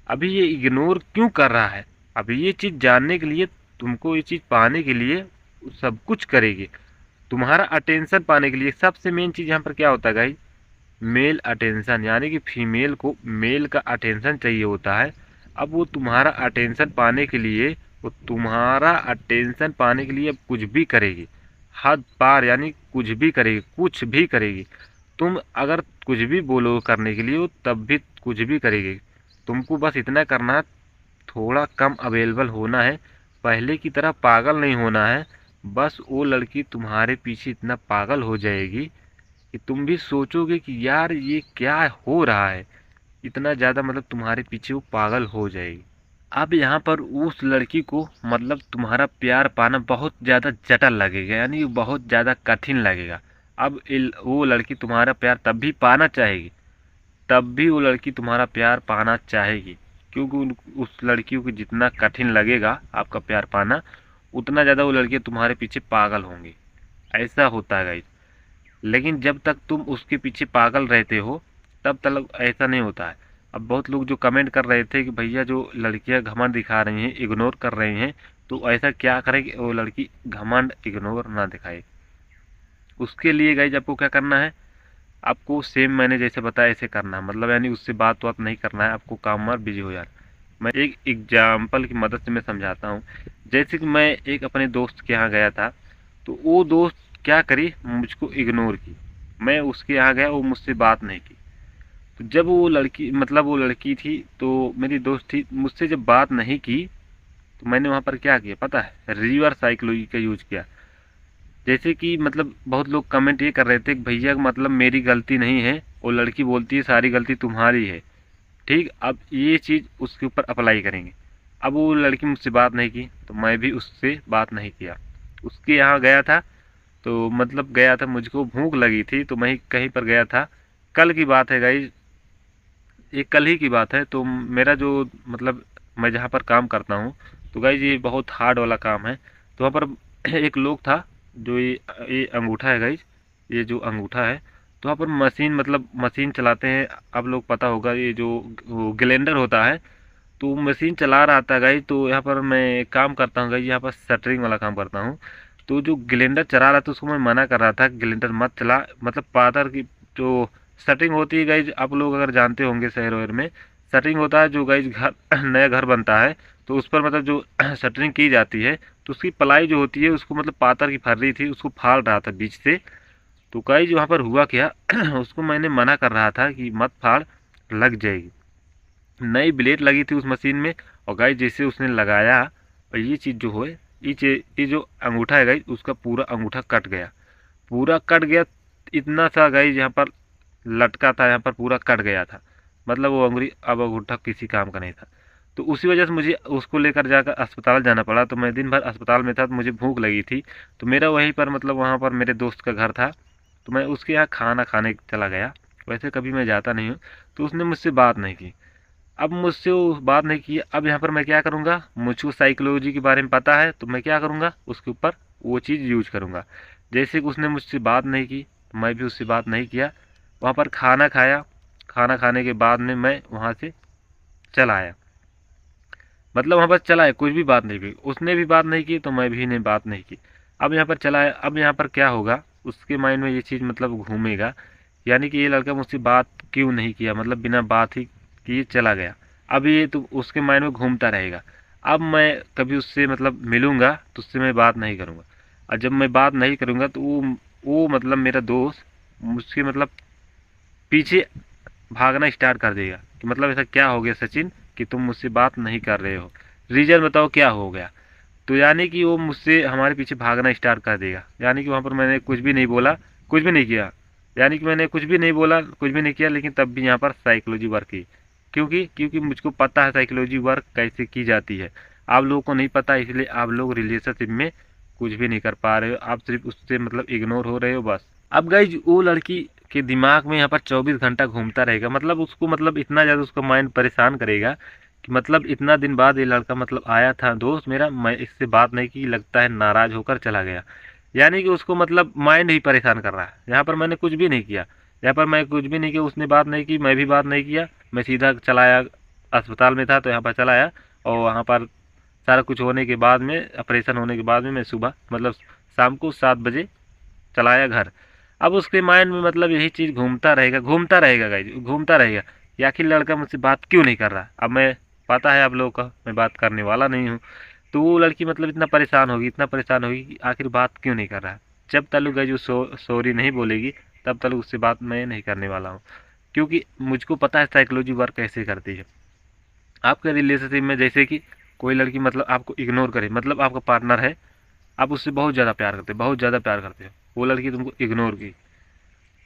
अभी ये इग्नोर क्यों कर रहा है। अभी ये चीज़ जानने के लिए, तुमको ये चीज़ पाने के लिए सब कुछ करेगी, तुम्हारा अटेंशन पाने के लिए। सबसे मेन चीज़ यहाँ पर क्या होता है गाइज, मेल अटेंशन, यानी कि फीमेल को मेल का अटेंशन चाहिए होता है। अब वो तुम्हारा अटेंशन पाने के लिए, वो तुम्हारा अटेंशन पाने के लिए अब कुछ भी करेगी, हद पार, यानी कुछ भी करेगी, कुछ भी करेगी। तुम अगर कुछ भी बोलो करने के लिए, वो तब भी कुछ भी करेगी। तुमको बस इतना करना है, थोड़ा कम अवेलेबल होना है, पहले की तरह पागल नहीं होना है। बस वो लड़की तुम्हारे पीछे इतना पागल हो जाएगी कि तुम भी सोचोगे कि यार ये क्या हो रहा है, इतना ज़्यादा मतलब तुम्हारे पीछे वो पागल हो जाएगी। अब यहाँ पर उस लड़की को मतलब तुम्हारा प्यार पाना बहुत ज़्यादा जटिल लगेगा, यानी बहुत ज़्यादा कठिन लगेगा। अब वो लड़की तुम्हारा प्यार तब भी पाना चाहेगी, तब भी वो लड़की तुम्हारा प्यार पाना चाहेगी, क्योंकि उस लड़की को जितना कठिन लगेगा आपका प्यार पाना, उतना ज़्यादा वो लड़की तुम्हारे पीछे पागल होंगी। ऐसा होता है गाइस। लेकिन जब तक तुम उसके पीछे पागल रहते हो, तब तक ऐसा नहीं होता है। अब बहुत लोग जो कमेंट कर रहे थे कि भैया जो लड़कियां घमंड दिखा रही हैं, इग्नोर कर रही हैं, तो ऐसा क्या करे कि वो लड़की घमंड इग्नोर ना दिखाए। उसके लिए गाइज आपको क्या करना है, आपको सेम मैंने जैसे बताया ऐसे करना है, मतलब यानी उससे बात बात नहीं करना है, आपको काम में बिजी हो जाना। मैं एक एग्जाम्पल की मदद से मैं समझाता हूँ। जैसे कि मैं एक अपने दोस्त के यहाँ गया था, तो वो दोस्त क्या करी, मुझको इग्नोर की। मैं उसके यहाँ गया, वो मुझसे बात नहीं की। तो जब वो लड़की मतलब वो लड़की थी तो मेरी दोस्त थी, मुझसे जब बात नहीं की, तो मैंने वहाँ पर क्या किया पता है, रिवर्स साइकोलॉजी का यूज किया। जैसे कि मतलब बहुत लोग कमेंट ये कर रहे थे कि भैया मतलब मेरी गलती नहीं है, वो लड़की बोलती है सारी गलती तुम्हारी है। ठीक, अब ये चीज़ उसके ऊपर अप्लाई करेंगे। अब वो लड़की मुझसे बात नहीं की तो मैं भी उससे बात नहीं किया। उसके यहाँ गया था, तो मतलब गया था, मुझको भूख लगी थी तो मैं कहीं पर गया था। कल की बात है गाइज, ये कल ही की बात है। तो मेरा जो मतलब मैं जहाँ पर काम करता हूँ, तो गाइज ये बहुत हार्ड वाला काम है। तो वहाँ पर एक लोग था, जो ये अंगूठा है गाइज, ये जो अंगूठा है, तो वहाँ पर मशीन मतलब मशीन चलाते हैं। आप लोग पता होगा, ये जो ग्लेंडर होता है, तो मशीन चला रहा था गाइज। तो यहाँ पर मैं काम करता हूँ गाइज, यहाँ पर शटरिंग वाला काम करता हूँ। तो जो ग्लेंडर चला रहा था उसको मैं मना कर रहा था कि ग्लेंडर मत चला, मतलब पादर की जो शटरिंग होती है गाइज, आप लोग अगर जानते होंगे शहर वहर में शटरिंग होता है, जो गाइज घर नया घर बनता है तो उस पर मतलब जो शटरिंग की जाती है, तो उसकी पलाई जो होती है उसको मतलब पातर की फर रही थी, उसको फाड़ रहा था बीच से। तो गाइज वहाँ पर हुआ क्या उसको मैंने मना कर रहा था कि मत फाड़, लग जाएगी। नई ब्लेड लगी थी उस मशीन में, और गाइज जैसे उसने लगाया, और ये चीज़ जो है, ये जो अंगूठा है गाइज, उसका पूरा अंगूठा कट गया, पूरा कट गया। इतना सा गाइज यहाँ पर लटका था, यहाँ पर पूरा कट गया था, मतलब वो अंगुली अब अंगूठा किसी काम का नहीं था। तो उसी वजह से मुझे उसको लेकर जाकर अस्पताल जाना पड़ा। तो मैं दिन भर अस्पताल में था, तो मुझे भूख लगी थी, तो मेरा वहीं पर मतलब वहाँ पर मेरे दोस्त का घर था, तो मैं उसके यहाँ खाना खाने चला गया। वैसे कभी मैं जाता नहीं हूँ। तो उसने मुझसे बात नहीं की, अब मुझसे वो बात नहीं की। अब यहाँ पर मैं क्या करूँगा, मुझको साइकोलॉजी के बारे में पता है, तो मैं क्या करूँगा, उसके ऊपर वो चीज़ यूज करूँगा। जैसे कि उसने मुझसे बात नहीं की, तो मैं भी उससे बात नहीं किया। वहाँ पर खाना खाया, खाना खाने के बाद में मैं वहाँ से चला आया, मतलब वहाँ पर चला आया, कुछ भी बात नहीं की। उसने भी बात नहीं की तो मैं भी ने बात नहीं की। अब यहाँ पर चला आया, अब यहाँ पर क्या होगा, उसके माइंड में ये चीज़ मतलब घूमेगा, यानी कि ये लड़का मुझसे बात क्यों नहीं किया, मतलब बिना बात ही किए चला गया। अब ये तो उसके माइंड में घूमता रहेगा। अब मैं कभी उससे मतलब मिलूँगा तो उससे मैं बात नहीं करूँगा, और जब मैं बात नहीं करूँगा तो वो मतलब मेरा दोस्त मुझसे मतलब पीछे भागना स्टार्ट कर देगा कि मतलब ऐसा क्या हो गया सचिन कि तुम मुझसे बात नहीं कर रहे हो, रीज़न बताओ क्या हो गया। तो यानी कि वो मुझसे हमारे पीछे भागना स्टार्ट कर देगा। यानी कि वहाँ पर मैंने कुछ भी नहीं बोला, कुछ भी नहीं किया, यानी कि मैंने कुछ भी नहीं बोला, कुछ भी नहीं किया, लेकिन तब भी यहाँ पर साइकोलॉजी वर्क की। क्योंकि मुझको पता है साइकोलॉजी वर्क कैसे की जाती है। आप लोगों को नहीं पता, इसलिए आप लोग रिलेशनशिप में कुछ भी नहीं कर पा रहे हो, आप सिर्फ उससे मतलब इग्नोर हो रहे हो बस। अब गाइज वो लड़की के दिमाग में यहाँ पर 24 घंटा घूमता रहेगा, मतलब उसको मतलब इतना ज़्यादा उसका माइंड परेशान करेगा कि मतलब इतना दिन बाद ये लड़का मतलब आया था दोस्त मेरा, मैं इससे बात नहीं की, लगता है नाराज़ होकर चला गया। यानी कि उसको मतलब माइंड ही परेशान कर रहा है। यहाँ पर मैंने कुछ भी नहीं किया, यहाँ पर मैं कुछ भी नहीं किया, उसने बात नहीं की, मैं भी बात नहीं किया। मैं सीधा चला आया, अस्पताल में था तो यहाँ पर चला आया, और वहाँ पर सारा कुछ होने के बाद में, ऑपरेशन होने के बाद में, मैं सुबह मतलब शाम को 7 बजे चला आया घर। अब उसके माइंड में मतलब यही चीज़ घूमता रहेगा गाइज, घूमता रहेगा कि आखिर लड़का मुझसे बात क्यों नहीं कर रहा। अब मैं, पता है आप लोगों का, मैं बात करने वाला नहीं हूँ। तो वो लड़की मतलब इतना परेशान होगी, इतना परेशान होगी कि आखिर बात क्यों नहीं कर रहा है। जब तक गाइज वो सॉरी नहीं बोलेगी, तब तक उससे बात मैं नहीं करने वाला हूँ, क्योंकि मुझको पता है साइकोलॉजी वर्क कैसे करती है। आपके रिलेशनशिप में जैसे कि कोई लड़की मतलब आपको इग्नोर करे, मतलब आपका पार्टनर है, आप उससे बहुत ज़्यादा प्यार करते हो, बहुत ज़्यादा प्यार करते हो, वो लड़की तुमको इग्नोर की।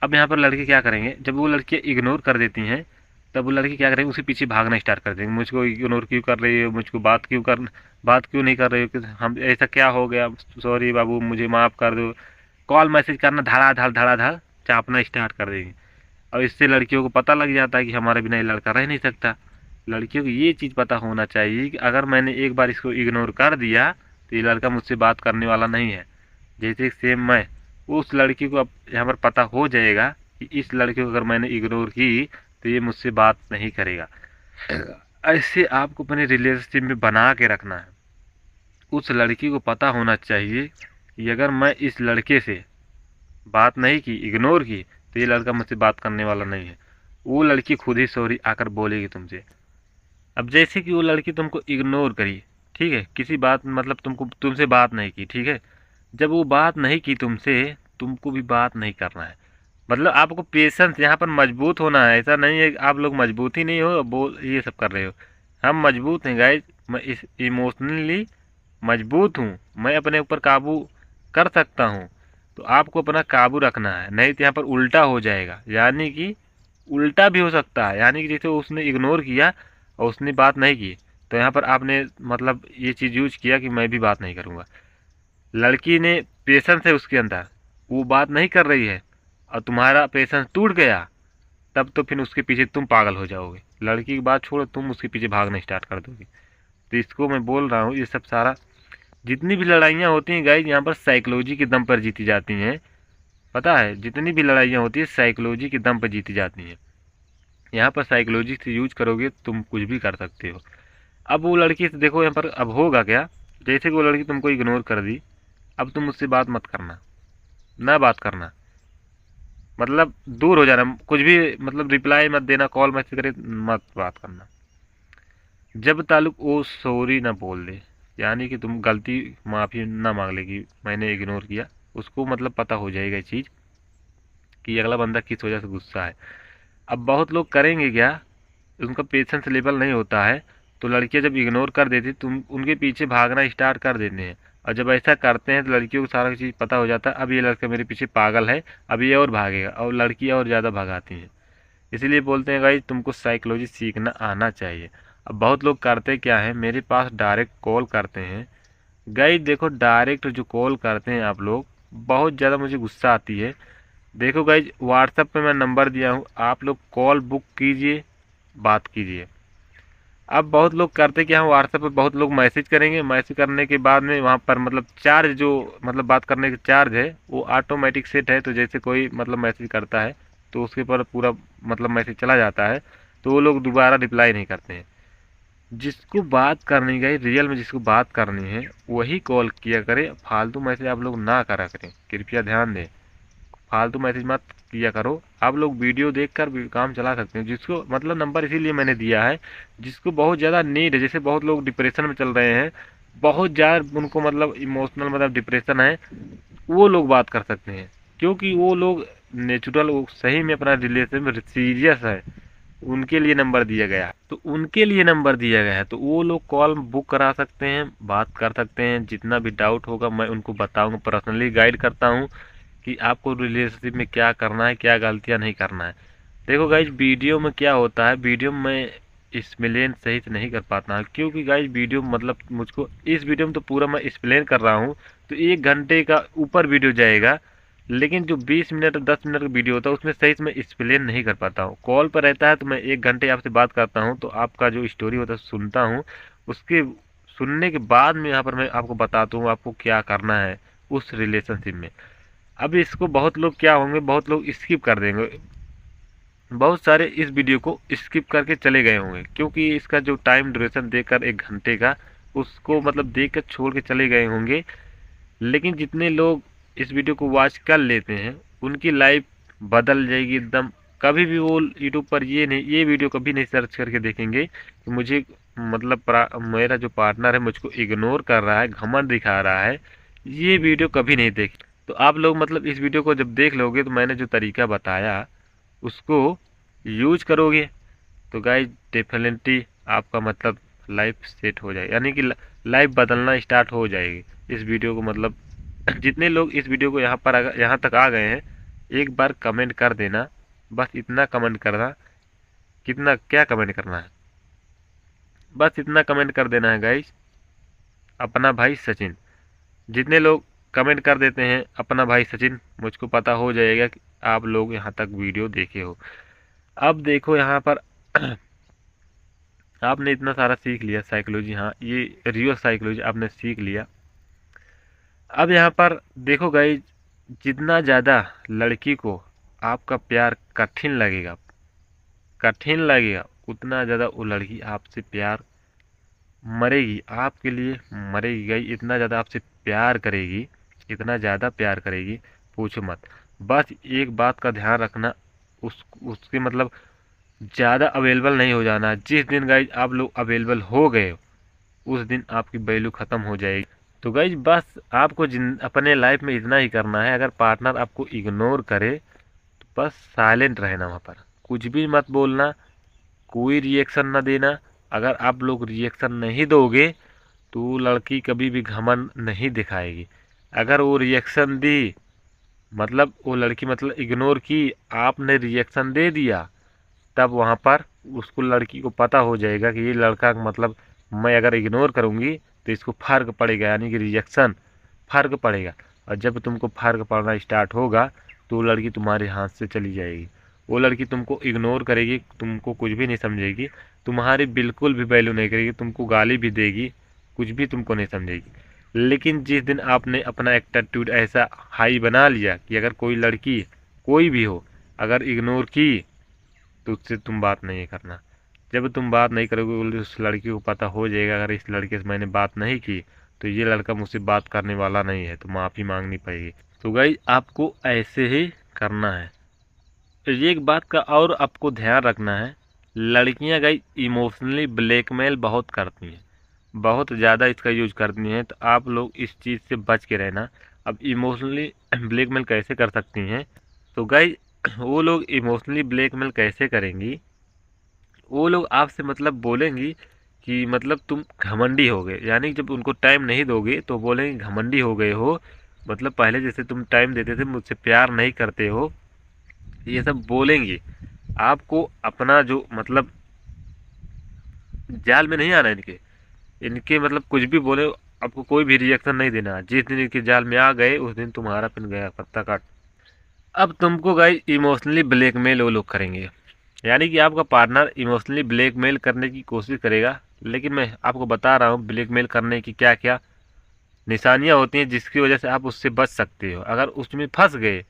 अब यहाँ पर लड़के क्या करेंगे, जब वो लड़कियाँ इग्नोर कर देती हैं, तब वो लड़के क्या करेंगे, उसके पीछे भागना स्टार्ट कर देंगे। मुझको इग्नोर क्यों कर रही हो, मुझको बात क्यों नहीं कर रही हो, कि हम ऐसा क्या हो गया, सॉरी बाबू मुझे माफ़ कर दो। कॉल मैसेज करना धड़ाधड़ चापना स्टार्ट कर देंगे। और इससे लड़कियों को पता लग जाता है कि हमारे बिना ये लड़का रह नहीं सकता। लड़कियों को ये चीज़ पता होना चाहिए कि अगर मैंने एक बार इसको इग्नोर कर दिया तो ये लड़का मुझसे बात करने वाला नहीं है। जैसे सेम मैं, उस लड़की को अब यहाँ पर पता हो जाएगा कि इस लड़की को अगर मैंने इग्नोर की तो ये मुझसे बात नहीं करेगा। ऐसे आपको अपने रिलेशनशिप में बना के रखना है। उस लड़की को पता होना चाहिए कि अगर मैं इस लड़के से बात नहीं की, इग्नोर की, तो ये लड़का मुझसे बात करने वाला नहीं है। वो लड़की खुद ही सॉरी आकर बोलेगी तुमसे। अब जैसे कि वो लड़की तुमको इग्नोर करी, ठीक है, किसी बात मतलब तुमसे बात नहीं की, ठीक है, जब वो बात नहीं की तुमसे, तुमको भी बात नहीं करना है। मतलब आपको पेशेंस यहाँ पर मजबूत होना है। ऐसा नहीं है कि आप लोग मजबूत ही नहीं हो, बोल ये सब कर रहे हो। हम मजबूत हैं गाइज, मैं इस इमोशनली मजबूत हूँ, मैं अपने ऊपर काबू कर सकता हूँ। तो आपको अपना काबू रखना है, नहीं तो यहाँ पर उल्टा हो जाएगा। यानी कि उल्टा भी हो सकता है, यानी कि जैसे उसने इग्नोर किया और उसने बात नहीं की, तो यहाँ पर आपने मतलब ये चीज़ यूज किया कि मैं भी बात नहीं करूँगा। लड़की ने पेशेंस है उसके अंदर, वो बात नहीं कर रही है, और तुम्हारा पेशेंस टूट गया, तब तो फिर उसके पीछे तुम पागल हो जाओगे। लड़की की बात छोड़ो, तुम उसके पीछे भागना स्टार्ट कर दोगे। तो इसको मैं बोल रहा हूँ, ये सब सारा जितनी भी लड़ाइयाँ होती हैं गाइज, यहाँ पर साइकोलॉजी के दम पर जीती जाती हैं। पता है, जितनी भी लड़ाइयाँ होती है साइकोलॉजी के दम पर जीती जाती हैं। यहाँ पर साइकोलॉजी से यूज करोगे तुम कुछ भी कर सकते हो। अब वो लड़की से देखो यहाँ पर अब होगा क्या, जैसे कि वो लड़की तुमको इग्नोर कर दी, अब तुम उससे बात मत करना, ना बात करना, मतलब दूर हो जाना, कुछ भी मतलब रिप्लाई मत देना, कॉल मैसेज करे मत बात करना, जब तालुक वो सॉरी ना बोल दे, यानी कि तुम गलती माफ़ी ना मांग ले कि मैंने इग्नोर किया। उसको मतलब पता हो जाएगा ये चीज़ कि अगला बंदा किस वजह से गुस्सा है। अब बहुत लोग करेंगे क्या, उनका पेशेंस लेवल नहीं होता है, तो लड़कियां जब इग्नोर कर देती तुम उनके पीछे भागना स्टार्ट कर देते हैं। और जब ऐसा करते हैं तो लड़कियों को सारा चीज़ पता हो जाता है, अब ये लड़का मेरे पीछे पागल है, अब ये और भागेगा, और लड़कियां और ज़्यादा भगाती हैं। इसीलिए बोलते हैं गाइज तुमको साइकोलॉजी सीखना आना चाहिए। अब बहुत लोग करते क्या है, मेरे पास डायरेक्ट कॉल करते हैं। गाइज देखो, डायरेक्ट जो कॉल करते हैं आप लोग, बहुत ज़्यादा मुझे गुस्सा आती है। देखो गाइज, व्हाट्सएप पे मैं नंबर दिया हूँ, आप लोग कॉल बुक कीजिए, बात कीजिए। अब बहुत लोग करते क्या है, व्हाट्सएप पे बहुत लोग मैसेज करेंगे, मैसेज करने के बाद में वहाँ पर मतलब चार्ज जो मतलब बात करने का चार्ज है वो ऑटोमेटिक सेट है, तो जैसे कोई मतलब मैसेज करता है तो उसके पर पूरा मतलब मैसेज चला जाता है, तो वो लोग दोबारा रिप्लाई नहीं करते हैं। जिसको बात करनी है, रियल में जिसको बात करनी है वही कॉल किया करे, फालतू मैसेज आप लोग ना करा करें, कृपया ध्यान दें। फालतू मैसेज मत किया करो। आप लोग वीडियो देखकर भी काम चला सकते हैं। जिसको मतलब नंबर इसीलिए मैंने दिया है, जिसको बहुत ज़्यादा नीड है, जैसे बहुत लोग डिप्रेशन में चल रहे हैं, बहुत ज़्यादा उनको मतलब इमोशनल मतलब डिप्रेशन है, वो लोग बात कर सकते हैं, क्योंकि वो लोग नेचुरल सही में अपना रिलेशन में सीरियस है, उनके लिए नंबर दिया गया है। तो उनके लिए नंबर दिया गया है, तो वो लोग कॉल बुक करा सकते हैं, बात कर सकते हैं। जितना भी डाउट होगा मैं उनको बताऊंगा, पर्सनली गाइड करता हूँ कि आपको रिलेशनशिप में क्या करना है, क्या गलतियां नहीं करना है। देखो गाइज, वीडियो में क्या होता है, वीडियो में एक्सप्लेन सही से नहीं कर पाता, क्योंकि गाइज वीडियो मतलब मुझको इस वीडियो में तो पूरा मैं एक्सप्लेन कर रहा हूँ, तो 1 घंटे का ऊपर वीडियो जाएगा, लेकिन जो 20 मिनट 10 मिनट का वीडियो होता है उसमें सही से मैं एक्सप्लेन नहीं कर पाता हूँ। कॉल पर रहता है तो मैं 1 घंटे आपसे बात करता हूँ, तो आपका जो स्टोरी होता है सुनता हूँ, उसके सुनने के बाद में यहाँ पर मैं आपको बताता हूँ आपको क्या करना है उस रिलेशनशिप में। अब इसको बहुत लोग क्या होंगे, बहुत लोग स्किप कर देंगे, बहुत सारे इस वीडियो को स्किप करके चले गए होंगे, क्योंकि इसका जो टाइम ड्यूरेशन देकर 1 घंटे का, उसको मतलब देख कर छोड़ के चले गए होंगे। लेकिन जितने लोग इस वीडियो को वॉच कर लेते हैं उनकी लाइफ बदल जाएगी एकदम। कभी भी वो यूट्यूब पर ये वीडियो कभी नहीं सर्च करके देखेंगे कि मुझे मतलब मेरा जो पार्टनर है मुझको इग्नोर कर रहा है, घमंड दिखा रहा है, ये वीडियो कभी नहीं देखें। तो आप लोग मतलब इस वीडियो को जब देख लोगे तो मैंने जो तरीका बताया उसको यूज करोगे, तो गाइस डेफिनेटली आपका मतलब लाइफ सेट हो जाएगी, यानी कि लाइफ बदलना स्टार्ट हो जाएगी। इस वीडियो को मतलब जितने लोग इस वीडियो को यहाँ तक आ गए हैं, एक बार कमेंट कर देना, बस इतना कमेंट करना। कितना क्या कमेंट करना है, बस इतना कमेंट कर देना है गाइस, अपना भाई सचिन। जितने लोग कमेंट कर देते हैं अपना भाई सचिन, मुझको पता हो जाएगा कि आप लोग यहाँ तक वीडियो देखे हो। अब देखो यहाँ पर आपने इतना सारा सीख लिया साइकोलॉजी, हाँ ये रियल साइकोलॉजी आपने सीख लिया। अब यहाँ पर देखो गाइज, जितना ज़्यादा लड़की को आपका प्यार कठिन लगेगा उतना ज़्यादा वो लड़की आपसे प्यार मरेगी, आपके लिए मरेगी गाइज। इतना ज़्यादा आपसे प्यार करेगी, इतना ज़्यादा प्यार करेगी, पूछो मत। बस एक बात का ध्यान रखना, उसके मतलब ज़्यादा अवेलेबल नहीं हो जाना। जिस दिन गाइज आप लोग अवेलेबल हो गए उस दिन आपकी वैल्यू ख़त्म हो जाएगी। तो गाइज बस आपको अपने लाइफ में इतना ही करना है, अगर पार्टनर आपको इग्नोर करे तो बस साइलेंट रहना, वहाँ पर कुछ भी मत बोलना, कोई रिएक्शन ना देना। अगर आप लोग रिएक्शन नहीं दोगे तो लड़की कभी भी घमंड नहीं दिखाएगी। अगर वो रिएक्शन दी मतलब वो लड़की मतलब इग्नोर की, आपने रिएक्शन दे दिया, तब वहाँ पर उसको लड़की को पता हो जाएगा कि ये लड़का मतलब मैं अगर इग्नोर करूँगी तो इसको फ़र्क पड़ेगा, यानी कि रिएक्शन फ़र्क पड़ेगा। और जब तुमको फ़र्क पड़ना स्टार्ट होगा तो वो लड़की तुम्हारे हाथ से चली जाएगी। वो लड़की तुमको इग्नोर करेगी, तुमको कुछ भी नहीं समझेगी, तुम्हारी बिल्कुल भी वैल्यू नहीं करेगी, तुमको गाली भी देगी, कुछ भी तुमको नहीं समझेगी। लेकिन जिस दिन आपने अपना एटीट्यूड ऐसा हाई बना लिया कि अगर कोई लड़की कोई भी हो अगर इग्नोर की तो उससे तुम बात नहीं करना। जब तुम बात नहीं करोगे उस लड़की को पता हो जाएगा अगर इस लड़के से मैंने बात नहीं की तो ये लड़का मुझसे बात करने वाला नहीं है, तो माफ़ी मांगनी पड़ेगी। तो गाइस आपको ऐसे ही करना है। ये एक बात का और आपको ध्यान रखना है, लड़कियां गाइस इमोशनली ब्लैकमेल बहुत करती हैं, बहुत ज़्यादा इसका यूज करती हैं, तो आप लोग इस चीज़ से बच के रहना। अब इमोशनली ब्लैकमेल कैसे कर सकती हैं, तो गाइस वो लोग इमोशनली ब्लैकमेल कैसे करेंगी, वो लोग आपसे मतलब बोलेंगी कि मतलब तुम घमंडी हो गए, यानी जब उनको टाइम नहीं दोगे तो बोलेंगे घमंडी हो गए हो, मतलब पहले जैसे तुम टाइम देते थे मुझसे प्यार नहीं करते हो, ये सब बोलेंगी। आपको अपना जो मतलब जाल में नहीं आना इनके, इनके मतलब कुछ भी बोले, आपको कोई भी रिएक्शन नहीं देना। जिस दिन इनके जाल में आ गए उस दिन तुम्हारा पिन गया पत्ता काट। अब तुमको गाइस इमोशनली ब्लैकमेल वो लोग करेंगे, यानी कि आपका पार्टनर इमोशनली ब्लैकमेल करने की कोशिश करेगा। लेकिन मैं आपको बता रहा हूँ ब्लैकमेल करने की क्या क्या निशानियाँ होती हैं जिसकी वजह से आप उससे बच सकते हो। अगर उसमें फंस गए,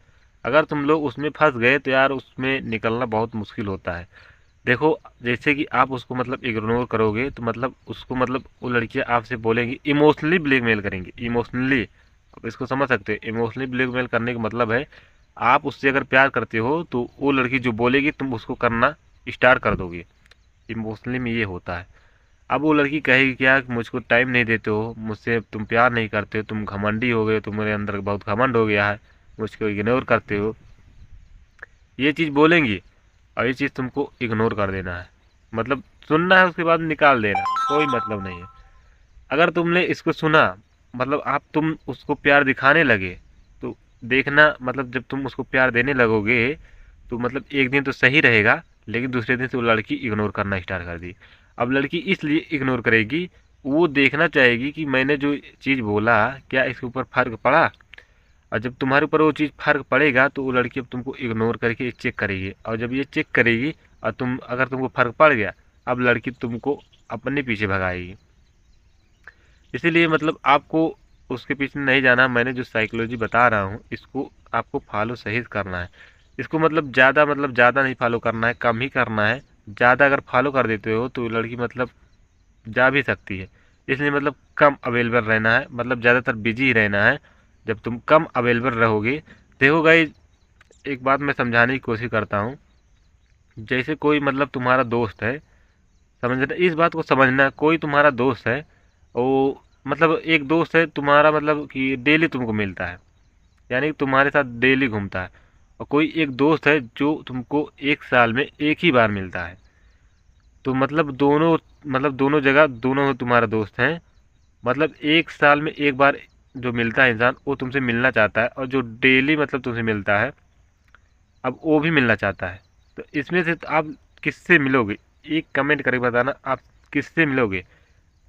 अगर तुम लोग उसमें फंस गए तो यार उसमें निकलना बहुत मुश्किल होता है। देखो, जैसे कि आप उसको मतलब इग्नोर करोगे तो मतलब उसको मतलब वो लड़कियां आपसे बोलेंगी, इमोशनली ब्लैकमेल करेंगी, इमोशनली। आप इसको समझ सकते हो, इमोशनली ब्लैकमेल करने का मतलब है आप उससे अगर प्यार करते हो तो वो लड़की जो बोलेगी तुम उसको करना स्टार्ट कर दोगे। इमोशनली में ये होता है। अब वो लड़की कहेगी क्या कि मुझको टाइम नहीं देते हो, मुझसे तुम प्यार नहीं करते हो, तुम घमंडी हो गए, तुम्हारे अंदर बहुत घमंड हो गया है, मुझको इग्नोर करते हो, ये चीज़ बोलेंगी। और ये चीज़ तुमको इग्नोर कर देना है, मतलब सुनना है उसके बाद निकाल देना, कोई मतलब नहीं है। अगर तुमने इसको सुना, मतलब आप तुम उसको प्यार दिखाने लगे, तो देखना मतलब जब तुम उसको प्यार देने लगोगे तो मतलब एक दिन तो सही रहेगा, लेकिन दूसरे दिन से वो लड़की इग्नोर करना स्टार्ट कर दी। अब लड़की इसलिए इग्नोर करेगी, वो देखना चाहेगी कि मैंने जो चीज़ बोला क्या इसके ऊपर फ़र्क पड़ा। और जब तुम्हारे ऊपर वो चीज़ फ़र्क पड़ेगा तो वो लड़की अब तुमको इग्नोर करके चेक करेगी, और जब ये चेक करेगी और तुम अगर तुमको फ़र्क पड़ गया, अब लड़की तुमको अपने पीछे भगाएगी। इसीलिए मतलब आपको उसके पीछे नहीं जाना। मैंने जो साइकोलॉजी बता रहा हूँ इसको आपको फॉलो सही से करना है। इसको मतलब ज़्यादा नहीं फॉलो करना है, कम ही करना है। ज़्यादा अगर फॉलो कर देते हो तो लड़की मतलब जा भी सकती है। इसलिए मतलब कम अवेलेबल रहना है, मतलब ज़्यादातर बिजी ही रहना है। जब तुम कम अवेलेबल रहोगे, देखो गाइस, एक बात मैं समझाने की कोशिश करता हूँ। जैसे कोई मतलब तुम्हारा दोस्त है, समझना इस बात को, समझना कोई तुम्हारा दोस्त है, वो मतलब एक दोस्त है तुम्हारा मतलब कि डेली तुमको मिलता है, यानी कि तुम्हारे साथ डेली घूमता है। और कोई एक दोस्त है जो तुमको एक साल में एक ही बार मिलता है। तो मतलब दोनों जगह दोनों तुम्हारा दोस्त हैं। मतलब एक साल में एक बार जो मिलता है इंसान वो तुमसे मिलना चाहता है, और जो डेली मतलब तुमसे मिलता है अब वो भी मिलना चाहता है। तो इसमें से तो आप किससे मिलोगे, एक कमेंट करके बताना आप किससे मिलोगे।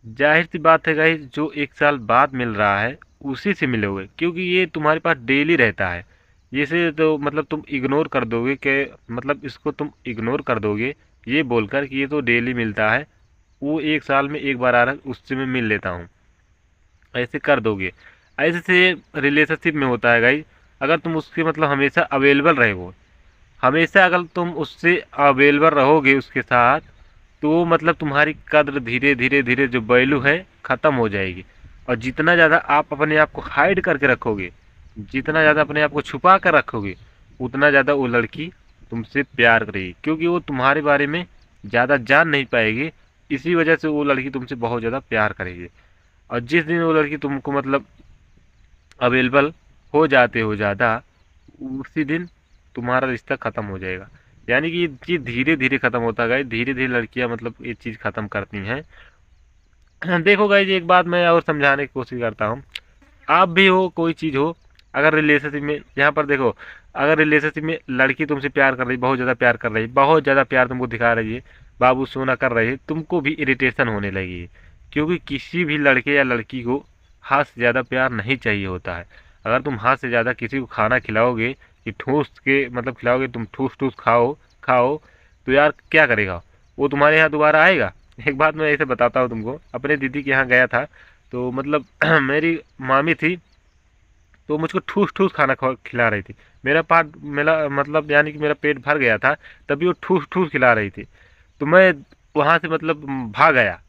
जाहिर सी बात है गाइस, जो एक साल बाद मिल रहा है उसी से मिलोगे, क्योंकि ये तुम्हारे पास डेली रहता है। जैसे तो मतलब तुम इग्नोर कर दोगे कि मतलब इसको तुम इग्नोर कर दोगे ये बोलकर कि ये तो डेली मिलता है, वो एक साल में एक बार आ रहा है उससे मैं मिल लेता हूँ, ऐसे कर दोगे। ऐसे से रिलेशनशिप में होता है गाइस। अगर तुम उसके मतलब हमेशा अवेलेबल रहोगे, हमेशा अगर तुम उससे अवेलेबल रहोगे उसके साथ, तो मतलब तुम्हारी कद्र धीरे धीरे धीरे जो वैल्यू है ख़त्म हो जाएगी। और जितना ज़्यादा आप अपने आप को हाइड करके रखोगे, जितना ज़्यादा अपने आप को छुपा कर रखोगे, उतना ज़्यादा वो लड़की तुमसे प्यार करेगी, क्योंकि वो तुम्हारे बारे में ज़्यादा जान नहीं पाएगी। इसी वजह से वो लड़की तुमसे बहुत ज़्यादा प्यार करेगी। और जिस दिन वो लड़की तुमको मतलब अवेलेबल हो जाते हो ज़्यादा, उसी दिन तुम्हारा रिश्ता ख़त्म हो जाएगा। यानी कि ये चीज़ धीरे धीरे ख़त्म होता है, धीरे धीरे लड़कियां मतलब ये चीज़ ख़त्म करती हैं। देखो गाइज, एक बात मैं और समझाने की कोशिश करता हूँ। आप भी हो, कोई चीज़ हो, अगर रिलेशनशिप में, यहाँ पर देखो, अगर रिलेशनशिप में लड़की तुमसे प्यार कर रही, बहुत ज़्यादा प्यार कर रही, बहुत ज़्यादा प्यार तुमको दिखा रही है, बाबू सोना कर रही है, तुमको भी इरिटेशन होने लगी है। क्योंकि किसी भी लड़के या लड़की को हाथ से ज़्यादा प्यार नहीं चाहिए होता है। अगर तुम हाथ से ज़्यादा किसी को खाना खिलाओगे कि ठूस के मतलब खिलाओगे, तुम ठूस ठूस खाओ खाओ, तो यार क्या करेगा वो, तुम्हारे यहाँ दोबारा आएगा। एक बात मैं ऐसे बताता हूँ तुमको, अपने दीदी के यहाँ गया था, तो मतलब मेरी मामी थी, तो मुझको ठूस ठूस खाना खिला रही थी। मेरा मतलब यानी कि मेरा पेट भर गया था, तभी वो ठूस ठूस खिला रही थी। तो मैं वहाँ से मतलब भाग आया।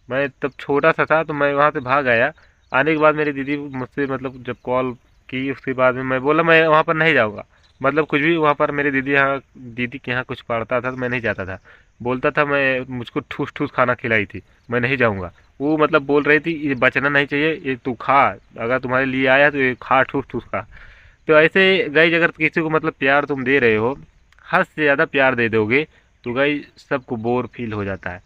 मैं तब छोटा सा था तो मैं वहाँ से भाग आया। आने के बाद मेरी दीदी मुझसे मतलब जब कॉल की, उसके बाद में मैं बोला मैं वहाँ पर नहीं जाऊँगा। मतलब कुछ भी वहाँ पर मेरे दीदी के यहाँ कुछ पड़ता था तो मैं नहीं जाता था। बोलता था मैं, मुझको ठूस ठूस खाना खिलाई थी, मैं नहीं जाऊँगा। वो मतलब बोल रही थी ये बचना नहीं चाहिए, ये तू खा, अगर तुम्हारे लिए आया तो ये खा, ठूस ठूस खा। तो ऐसे गाइज अगर किसी को मतलब प्यार तुम दे रहे हो, हद से ज़्यादा प्यार दे दोगे तो गाइज सबको बोर फील हो जाता है।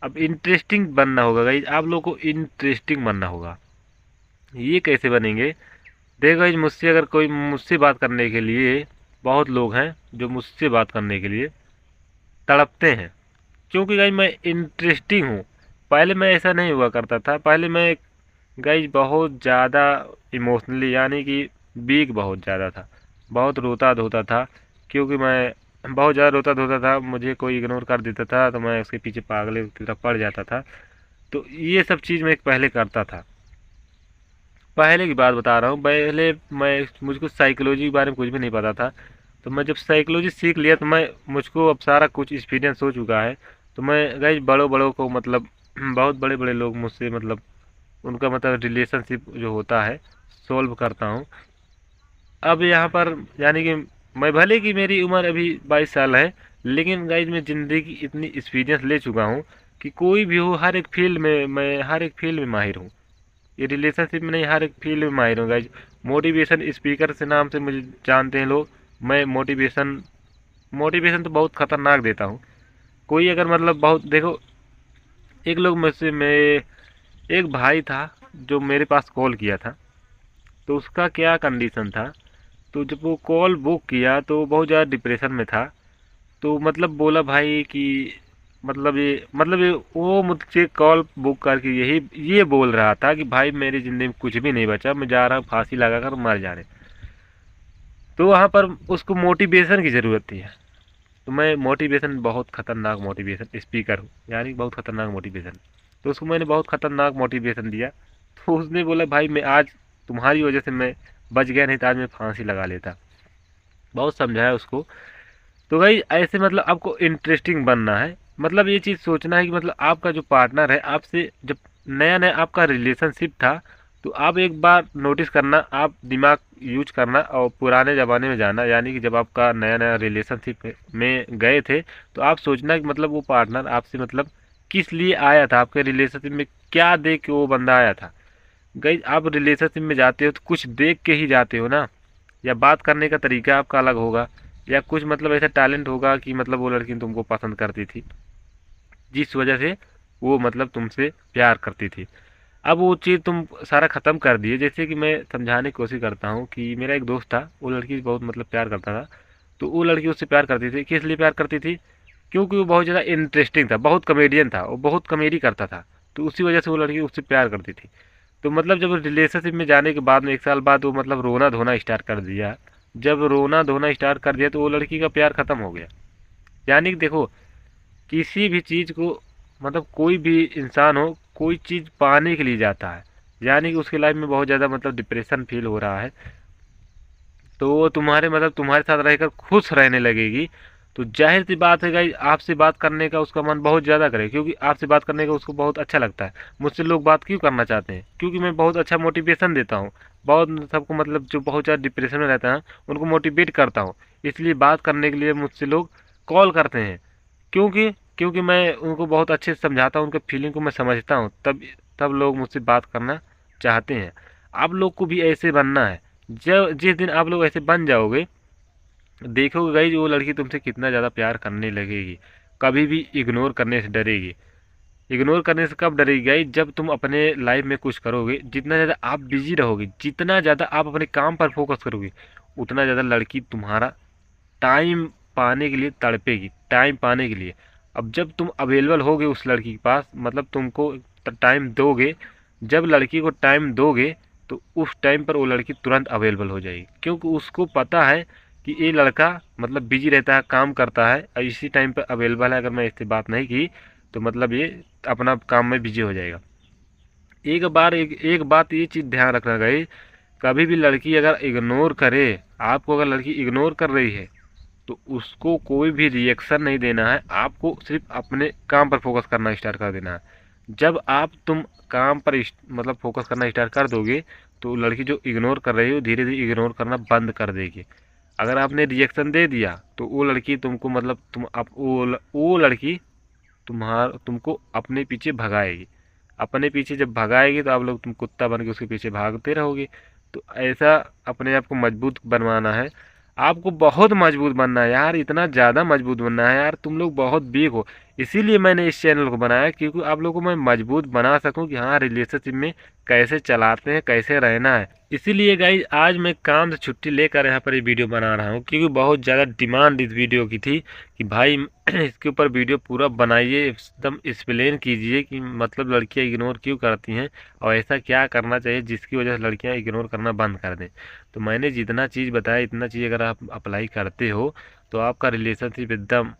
अब इंटरेस्टिंग बनना होगा गाइज, आप लोगों को इंटरेस्टिंग बनना होगा। ये कैसे बनेंगे? देखो गाइज, मुझसे अगर कोई मुझसे बात करने के लिए, बहुत लोग हैं जो मुझसे बात करने के लिए तड़पते हैं, क्योंकि गाइज मैं इंटरेस्टिंग हूँ। पहले मैं ऐसा नहीं हुआ करता था, पहले मैं गाइज बहुत ज़्यादा इमोशनली यानी कि वीक बहुत ज़्यादा था, बहुत रोता धोता था, क्योंकि मैं बहुत ज़्यादा रोता धोता था। मुझे कोई इग्नोर कर देता था तो मैं उसके पीछे पागल की तरह पड़ जाता था। तो ये सब चीज़ मैं पहले करता था, पहले की बात बता रहा हूँ। पहले मैं मुझको साइकोलॉजी के बारे में कुछ भी नहीं पता था। तो मैं जब साइकोलॉजी सीख लिया तो मैं मुझको अब सारा कुछ एक्सपीरियंस हो चुका है। तो मैं गाइज बड़ों बड़ों को मतलब बहुत बड़े बड़े लोग मुझसे मतलब उनका मतलब रिलेशनशिप जो होता है सॉल्व करता हूँ। अब यहाँ पर यानी कि मैं भले कि मेरी उम्र अभी 22 साल है, लेकिन गाइज मैं ज़िंदगी की इतनी एक्सपीरियंस ले चुका हूँ कि कोई भी हो हर एक फील्ड में मैं हर एक फील्ड में माहिर हूँ। ये रिलेशनशिप में नहीं, हर एक फील्ड में माहिर हूँ गाइज। मोटिवेशन स्पीकर से नाम से मुझे जानते हैं लोग। मैं मोटिवेशन मोटिवेशन तो बहुत खतरनाक देता हूँ। कोई अगर मतलब बहुत देखो, एक लोग मुझसे मैं एक भाई था जो मेरे पास कॉल किया था। तो उसका क्या कंडीशन था, तो जब वो कॉल बुक किया तो वो बहुत ज़्यादा डिप्रेशन में था। तो मतलब बोला भाई कि मतलब ये वो मुझसे कॉल बुक करके यही ये बोल रहा था कि भाई मेरी ज़िंदगी में कुछ भी नहीं बचा, मैं जा रहा हूँ फांसी लगा कर मर जाने। तो वहाँ पर उसको मोटिवेशन की ज़रूरत थी। तो मैं मोटिवेशन बहुत ख़तरनाक मोटिवेशन स्पीकर हूँ, यानी बहुत ख़तरनाक मोटिवेशन। तो उसको मैंने बहुत ख़तरनाक मोटिवेशन दिया। तो उसने बोला भाई मैं आज तुम्हारी वजह से मैं बच गया, नहीं तो आज मैं फांसी लगा लेता। बहुत समझाया उसको। तो भाई ऐसे मतलब आपको इंटरेस्टिंग बनना है। मतलब ये चीज़ सोचना है कि मतलब आपका जो पार्टनर है आपसे जब नया नया आपका रिलेशनशिप था, तो आप एक बार नोटिस करना, आप दिमाग यूज करना और पुराने ज़माने में जाना, यानी कि जब आपका नया नया रिलेशनशिप में गए थे तो आप सोचना कि मतलब वो पार्टनर आपसे मतलब किस लिए आया था, आपके रिलेशनशिप में क्या देख के वो बंदा आया था। गई आप रिलेशनशिप में जाते हो तो कुछ देख के ही जाते हो ना, या बात करने का तरीका आपका अलग होगा, या कुछ मतलब ऐसा टैलेंट होगा कि मतलब वो लड़की तुमको पसंद करती थी, जिस वजह से वो मतलब तुमसे प्यार करती थी। अब वो चीज़ तुम सारा ख़त्म कर दिए। जैसे कि मैं समझाने की कोशिश करता हूँ कि मेरा एक दोस्त था, वो लड़की बहुत मतलब प्यार करता था। तो वो लड़की उससे प्यार करती थी, किस लिए प्यार करती थी? क्योंकि वो बहुत ज़्यादा इंटरेस्टिंग था, बहुत कॉमेडियन था, वो बहुत कॉमेडी करता था। तो उसी वजह से वो लड़की उससे प्यार करती थी। तो मतलब जब रिलेशनशिप में जाने के बाद में 1 साल बाद वो मतलब रोना धोना स्टार्ट कर दिया। जब रोना धोना स्टार्ट कर दिया तो वो लड़की का प्यार ख़त्म हो गया। यानी कि देखो, किसी भी चीज़ को मतलब कोई भी इंसान हो, कोई चीज़ पाने के लिए जाता है, यानी कि उसकी लाइफ में बहुत ज़्यादा मतलब डिप्रेशन फील हो रहा है, तो वो तुम्हारे मतलब तुम्हारे साथ रहकर खुश रहने लगेगी। तो जाहिर सी बात है गाइस, आपसे बात करने का उसका मन बहुत ज़्यादा करे, क्योंकि आपसे बात करने का उसको बहुत अच्छा लगता है। मुझसे लोग बात क्यों करना चाहते हैं? क्योंकि मैं बहुत अच्छा मोटिवेशन देता हूँ। बहुत सबको मतलब जो बहुत ज़्यादा डिप्रेशन में रहता है उनको मोटिवेट करता हूँ। इसलिए बात करने के लिए मुझसे लोग कॉल करते हैं। क्योंकि क्योंकि मैं उनको बहुत अच्छे से समझाता हूँ, उनके फीलिंग को मैं समझता हूँ, तब तब लोग मुझसे बात करना चाहते हैं। आप लोग को भी ऐसे बनना है। जब जिस दिन आप लोग ऐसे बन जाओगे, देखोगे गाइज वो लड़की तुमसे कितना ज़्यादा प्यार करने लगेगी, कभी भी इग्नोर करने से डरेगी। इग्नोर करने से कब डरेगी गाइज? जब तुम अपने लाइफ में कुछ करोगे, जितना ज़्यादा आप बिजी रहोगे, जितना ज़्यादा आप अपने काम पर फोकस करोगे, उतना ज़्यादा लड़की तुम्हारा टाइम पाने के लिए तड़पेगी, टाइम पाने के लिए। अब जब तुम अवेलेबल होगे उस लड़की के पास, मतलब तुमको टाइम दोगे, जब लड़की को टाइम दोगे तो उस टाइम पर वो लड़की तुरंत अवेलेबल हो जाएगी, क्योंकि उसको पता है कि ये लड़का मतलब बिजी रहता है, काम करता है और इसी टाइम पर अवेलेबल है। अगर मैं इससे बात नहीं की तो मतलब ये अपना काम में बिजी हो जाएगा। एक बात ये चीज़ ध्यान रखना गई, कभी भी लड़की अगर इग्नोर करे, आपको अगर लड़की इग्नोर कर रही है तो उसको कोई भी रिएक्शन नहीं देना है। आपको सिर्फ अपने काम पर फोकस करना स्टार्ट कर देना है। जब तुम काम पर मतलब फोकस करना स्टार्ट कर दोगे तो लड़की जो इग्नोर कर रही है वो धीरे धीरे इग्नोर करना बंद कर देगी। अगर आपने रिएक्शन दे दिया तो वो लड़की तुमको मतलब वो लड़की तुमको अपने पीछे भगाएगी। अपने पीछे जब भगाएगी तो आप लोग तुम कुत्ता बन के उसके पीछे भागते रहोगे। तो ऐसा अपने आप को मजबूत बनवाना है, आपको बहुत मजबूत बनना है यार, इतना ज़्यादा मजबूत बनना है यार, तुम लोग बहुत वीक हो। इसीलिए मैंने इस चैनल को बनाया, क्योंकि आप लोगों को मैं मजबूत बना सकूं कि हाँ रिलेशनशिप में कैसे चलाते हैं, कैसे रहना है। इसीलिए गाइज आज मैं काम से छुट्टी लेकर यहाँ पर ये वीडियो बना रहा हूँ, क्योंकि बहुत ज़्यादा डिमांड इस वीडियो की थी कि भाई इसके ऊपर वीडियो पूरा बनाइए, एकदम एक्सप्लेन कीजिए कि मतलब लड़कियाँ इग्नोर क्यों करती हैं और ऐसा क्या करना चाहिए जिसकी वजह से लड़कियाँ इग्नोर करना बंद कर दें। तो मैंने जितना चीज़ बताया, इतना चीज़ अगर आप अप्लाई करते हो तो आपका रिलेशनशिप एकदम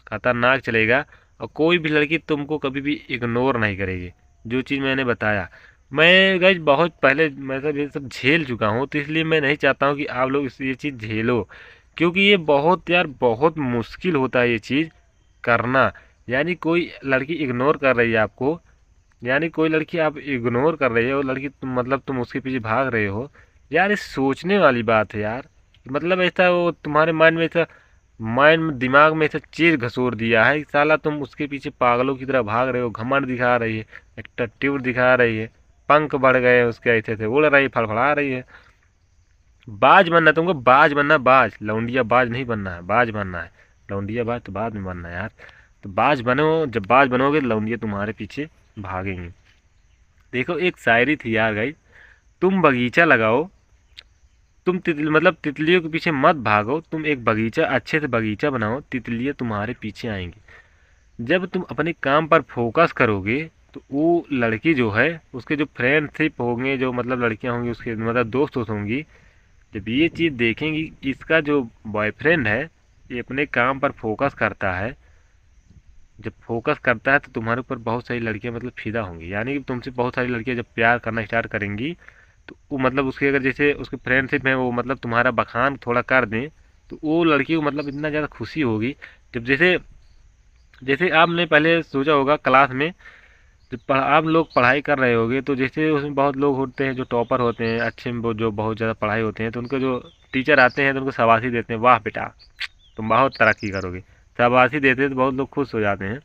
खतरनाक चलेगा और कोई भी लड़की तुमको कभी भी इग्नोर नहीं करेगी। जो चीज़ मैंने बताया, मैं गाइज बहुत पहले मैं सब ये सब झेल चुका हूँ, तो इसलिए मैं नहीं चाहता हूँ कि आप लोग ये चीज़ झेलो, क्योंकि ये बहुत यार बहुत मुश्किल होता है ये चीज़ करना। यानी कोई लड़की इग्नोर कर रही है आपको, यानी कोई लड़की आप इग्नोर कर रही है और लड़की तुम मतलब तुम उसके पीछे भाग रहे हो, यार ये सोचने वाली बात है यार। मतलब ऐसा वो तुम्हारे माइंड में ऐसा, माइंड में दिमाग में ऐसा चीज घसोर दिया है कि साला तुम उसके पीछे पागलों की तरह भाग रहे हो, घमंड दिखा रही है, एटीट्यूड दिखा रही है, पंख बढ़ गए हैं उसके, ऐसे थे उड़ रही फड़फड़ा रही है। बाज बनना है तुमको, बाज बनना, बाज लौंडिया बाज नहीं बनना है, बाज बनना है। लौंडिया बाज तो बाद में बनना है यार। तो बाज बनो, जब बाज बनोगे लौंडिया तुम्हारे पीछे भागेंगे। देखो एक शायरी थी यार गाइस, तुम बगीचा लगाओ, तुम मतलब तितलियों के पीछे मत भागो, तुम एक बगीचा अच्छे से बगीचा बनाओ, तितलियाँ तुम्हारे पीछे आएंगी। जब तुम अपने काम पर फोकस करोगे तो वो लड़की जो है उसके जो फ्रेंडशिप होंगे, जो मतलब लड़कियां होंगी उसके मतलब दोस्त होंगी, जब ये चीज़ देखेंगी इसका जो बॉयफ्रेंड है ये अपने काम पर फोकस करता है, जब फोकस करता है तो तुम्हारे ऊपर बहुत सारी लड़कियां मतलब फिदा होंगी, यानी कि तुमसे बहुत सारी लड़कियां जब प्यार करना स्टार्ट करेंगी तो वो मतलब उसके अगर जैसे उसके फ्रेंडशिप में वो मतलब तुम्हारा बखान थोड़ा कर दें तो वो लड़की को मतलब इतना ज़्यादा खुशी होगी। जब जैसे जैसे आपने पहले सोचा होगा क्लास में, जब आप लोग पढ़ाई कर रहे होगे तो जैसे उसमें बहुत लोग होते हैं जो टॉपर होते हैं, अच्छे में वो जो बहुत ज़्यादा पढ़ाई होते हैं, तो उनको जो टीचर आते हैं तो उनको शाबाशी देते हैं, वाह बेटा तुम बहुत तरक्की करोगे, शाबाशी देते हैं तो बहुत लोग खुश हो जाते हैं।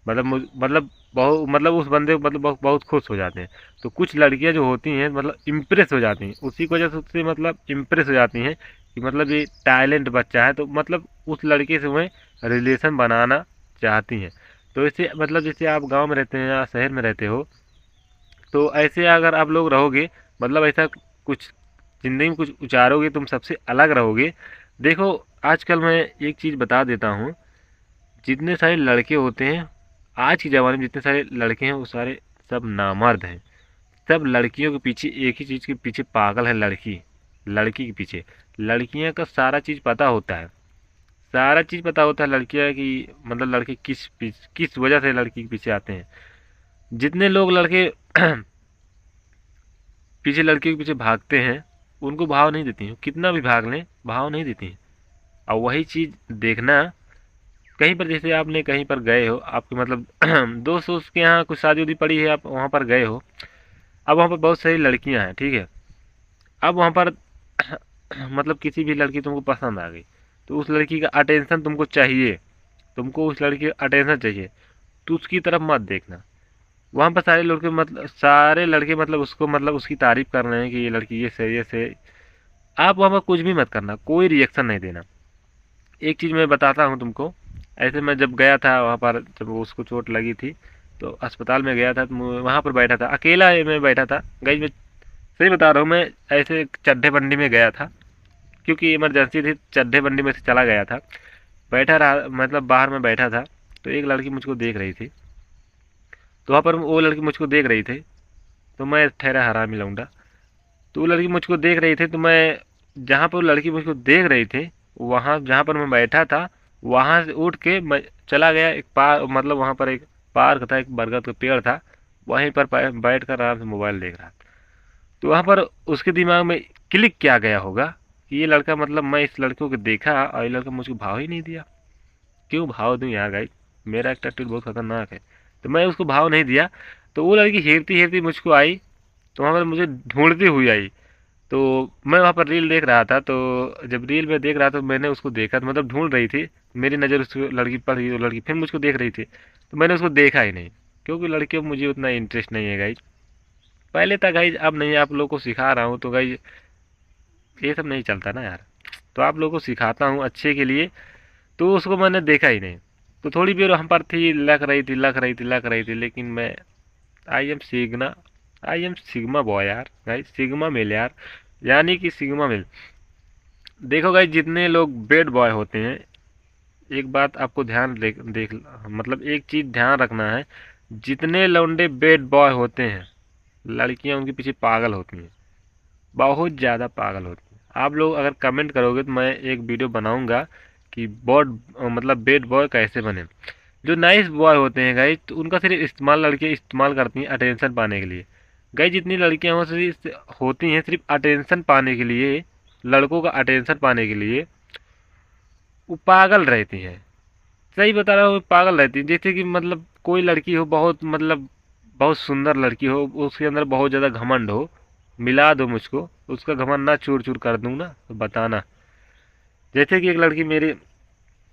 मतलब मतलब बहुत मतलब उस बंदे को मतलब बहुत खुश हो जाते हैं। तो कुछ लड़कियां जो होती हैं मतलब इम्प्रेस हो जाती हैं, उसी की वजह से उससे मतलब इम्प्रेस हो जाती हैं कि मतलब ये टैलेंट बच्चा है, तो मतलब उस लड़के से वह रिलेशन बनाना चाहती हैं। तो इससे मतलब जैसे आप गांव में रहते हैं या शहर में रहते हो, तो ऐसे अगर आप लोग रहोगे मतलब ऐसा कुछ ज़िंदगी में कुछ उचारोगे, तुम सबसे अलग रहोगे। देखो आजकल मैं एक चीज़ बता देता हूँ, जितने सारे लड़के होते हैं आज के ज़माने में, जितने सारे लड़के हैं वो सारे सब नामर्द हैं। सब लड़कियों के पीछे एक ही चीज़ के पीछे पागल है, लड़की, लड़की के पीछे। लड़कियां का सारा चीज़ पता होता है, सारा चीज़ पता होता है लड़कियां की मतलब लड़के किस वजह से लड़की के पीछे आते हैं। जितने लोग लड़के पीछे लड़की के पीछे भागते हैं उनको भाव नहीं देती हैं, कितना भी भाग लें भाव नहीं देती हैं। और वही चीज़ देखना कहीं पर, जैसे आपने कहीं पर गए हो, आपके मतलब दोस्त के यहाँ कुछ शादी उदी पड़ी है, आप वहाँ पर गए हो, अब वहाँ पर बहुत सारी लड़कियाँ हैं, ठीक है। अब वहाँ पर मतलब किसी भी लड़की तुमको पसंद आ गई, तो उस लड़की का अटेंशन तुमको चाहिए, तुमको उस लड़की का अटेंशन चाहिए, तो उसकी तरफ मत देखना। वहाँ पर सारे लड़के मतलब सारे लड़के मतलब उसको मतलब उसकी तारीफ कर रहे हैं कि ये लड़की ये सही है सही। आप वहाँ पर कुछ भी मत करना, कोई रिएक्शन नहीं देना। एक चीज़ मैं बताता हूँ तुमको, ऐसे मैं जब गया था वहाँ पर, जब उसको चोट लगी थी तो अस्पताल में गया था, तो वहाँ पर बैठा था अकेला मैं बैठा था। गई मैं सही बता रहा हूँ, मैं ऐसे चड्ढे बंडी में गया था, क्योंकि इमरजेंसी थी, चड्ढे बंडी में से चला गया था, बैठा रहा मतलब बाहर में बैठा था। तो एक लड़की मुझको देख रही थी, तो वहाँ पर वो लड़की मुझको देख रही थी, तो मैं ठहरा हरामी लौंडा। तो वो लड़की मुझको देख रही थी, तो मैं जहाँ पर वो लड़की मुझको देख रही थी वहाँ जहाँ पर मैं बैठा था वहाँ से उठ के मैं चला गया एक पार, मतलब वहाँ पर एक पार्क था, एक बरगद का पेड़ था, वहीं पर बैठ कर आराम से मोबाइल देख रहा था। तो वहाँ पर उसके दिमाग में क्लिक क्या गया होगा कि ये लड़का मतलब मैं इस लड़के को देखा और ये लड़का मुझको भाव ही नहीं दिया। क्यों भाव दूँ यार गाइस, मेरा एटीट्यूड बहुत खतरनाक है, तो मैं उसको भाव नहीं दिया। तो वो लड़की हेरती हेरती मुझको आई, तो वहाँ पर मुझे ढूंढती हुई आई। तो मैं वहाँ पर रील देख रहा था, तो जब रील में देख रहा था तो मैंने उसको देखा, तो मतलब ढूंढ रही थी, मेरी नज़र उस लड़की पर थी, वो लड़की फिर मुझको देख रही थी, तो मैंने उसको देखा ही नहीं, क्योंकि लड़कियों में मुझे उतना इंटरेस्ट नहीं है गाइस। पहले था गाइज, अब नहीं, आप लोगों को सिखा रहा हूँ तो गाइज ये सब नहीं चलता ना यार। तो आप लोगों को सिखाता हूँ अच्छे के लिए, तो उसको मैंने देखा ही नहीं। तो थोड़ी देर हम पर थी, लग रही थी, लेकिन मैं I am sigma, I am sigma boy यार गाइज, सिग्मा मेल यार, यानी कि सिग्मा मेल। देखो गाइज, जितने लोग बेड बॉय होते हैं, एक बात आपको ध्यान देख मतलब एक चीज़ ध्यान रखना है, जितने लौंडे बेड बॉय होते हैं, लड़कियां उनके पीछे पागल होती हैं, बहुत ज़्यादा पागल होती हैं। आप लोग अगर कमेंट करोगे तो मैं एक वीडियो बनाऊंगा कि मतलब बेड बॉय कैसे बने। जो नाइस बॉय होते हैं गाइज, तो उनका सिर्फ इस्तेमाल लड़कियाँ इस्तेमाल करती हैं अटेंशन पाने के लिए। गाइज जितनी लड़कियाँ होती हैं सिर्फ अटेंशन पाने के लिए, लड़कों का अटेंशन पाने के लिए, वो पागल रहती हैं। सही बता रहा हूँ, पागल रहती है। जैसे कि मतलब कोई लड़की हो, बहुत मतलब बहुत सुंदर लड़की हो, उसके अंदर बहुत ज़्यादा घमंड हो, मिला दो मुझको, उसका घमंड ना चूर चूर कर दूँ ना, तो बताना। जैसे कि एक लड़की मेरे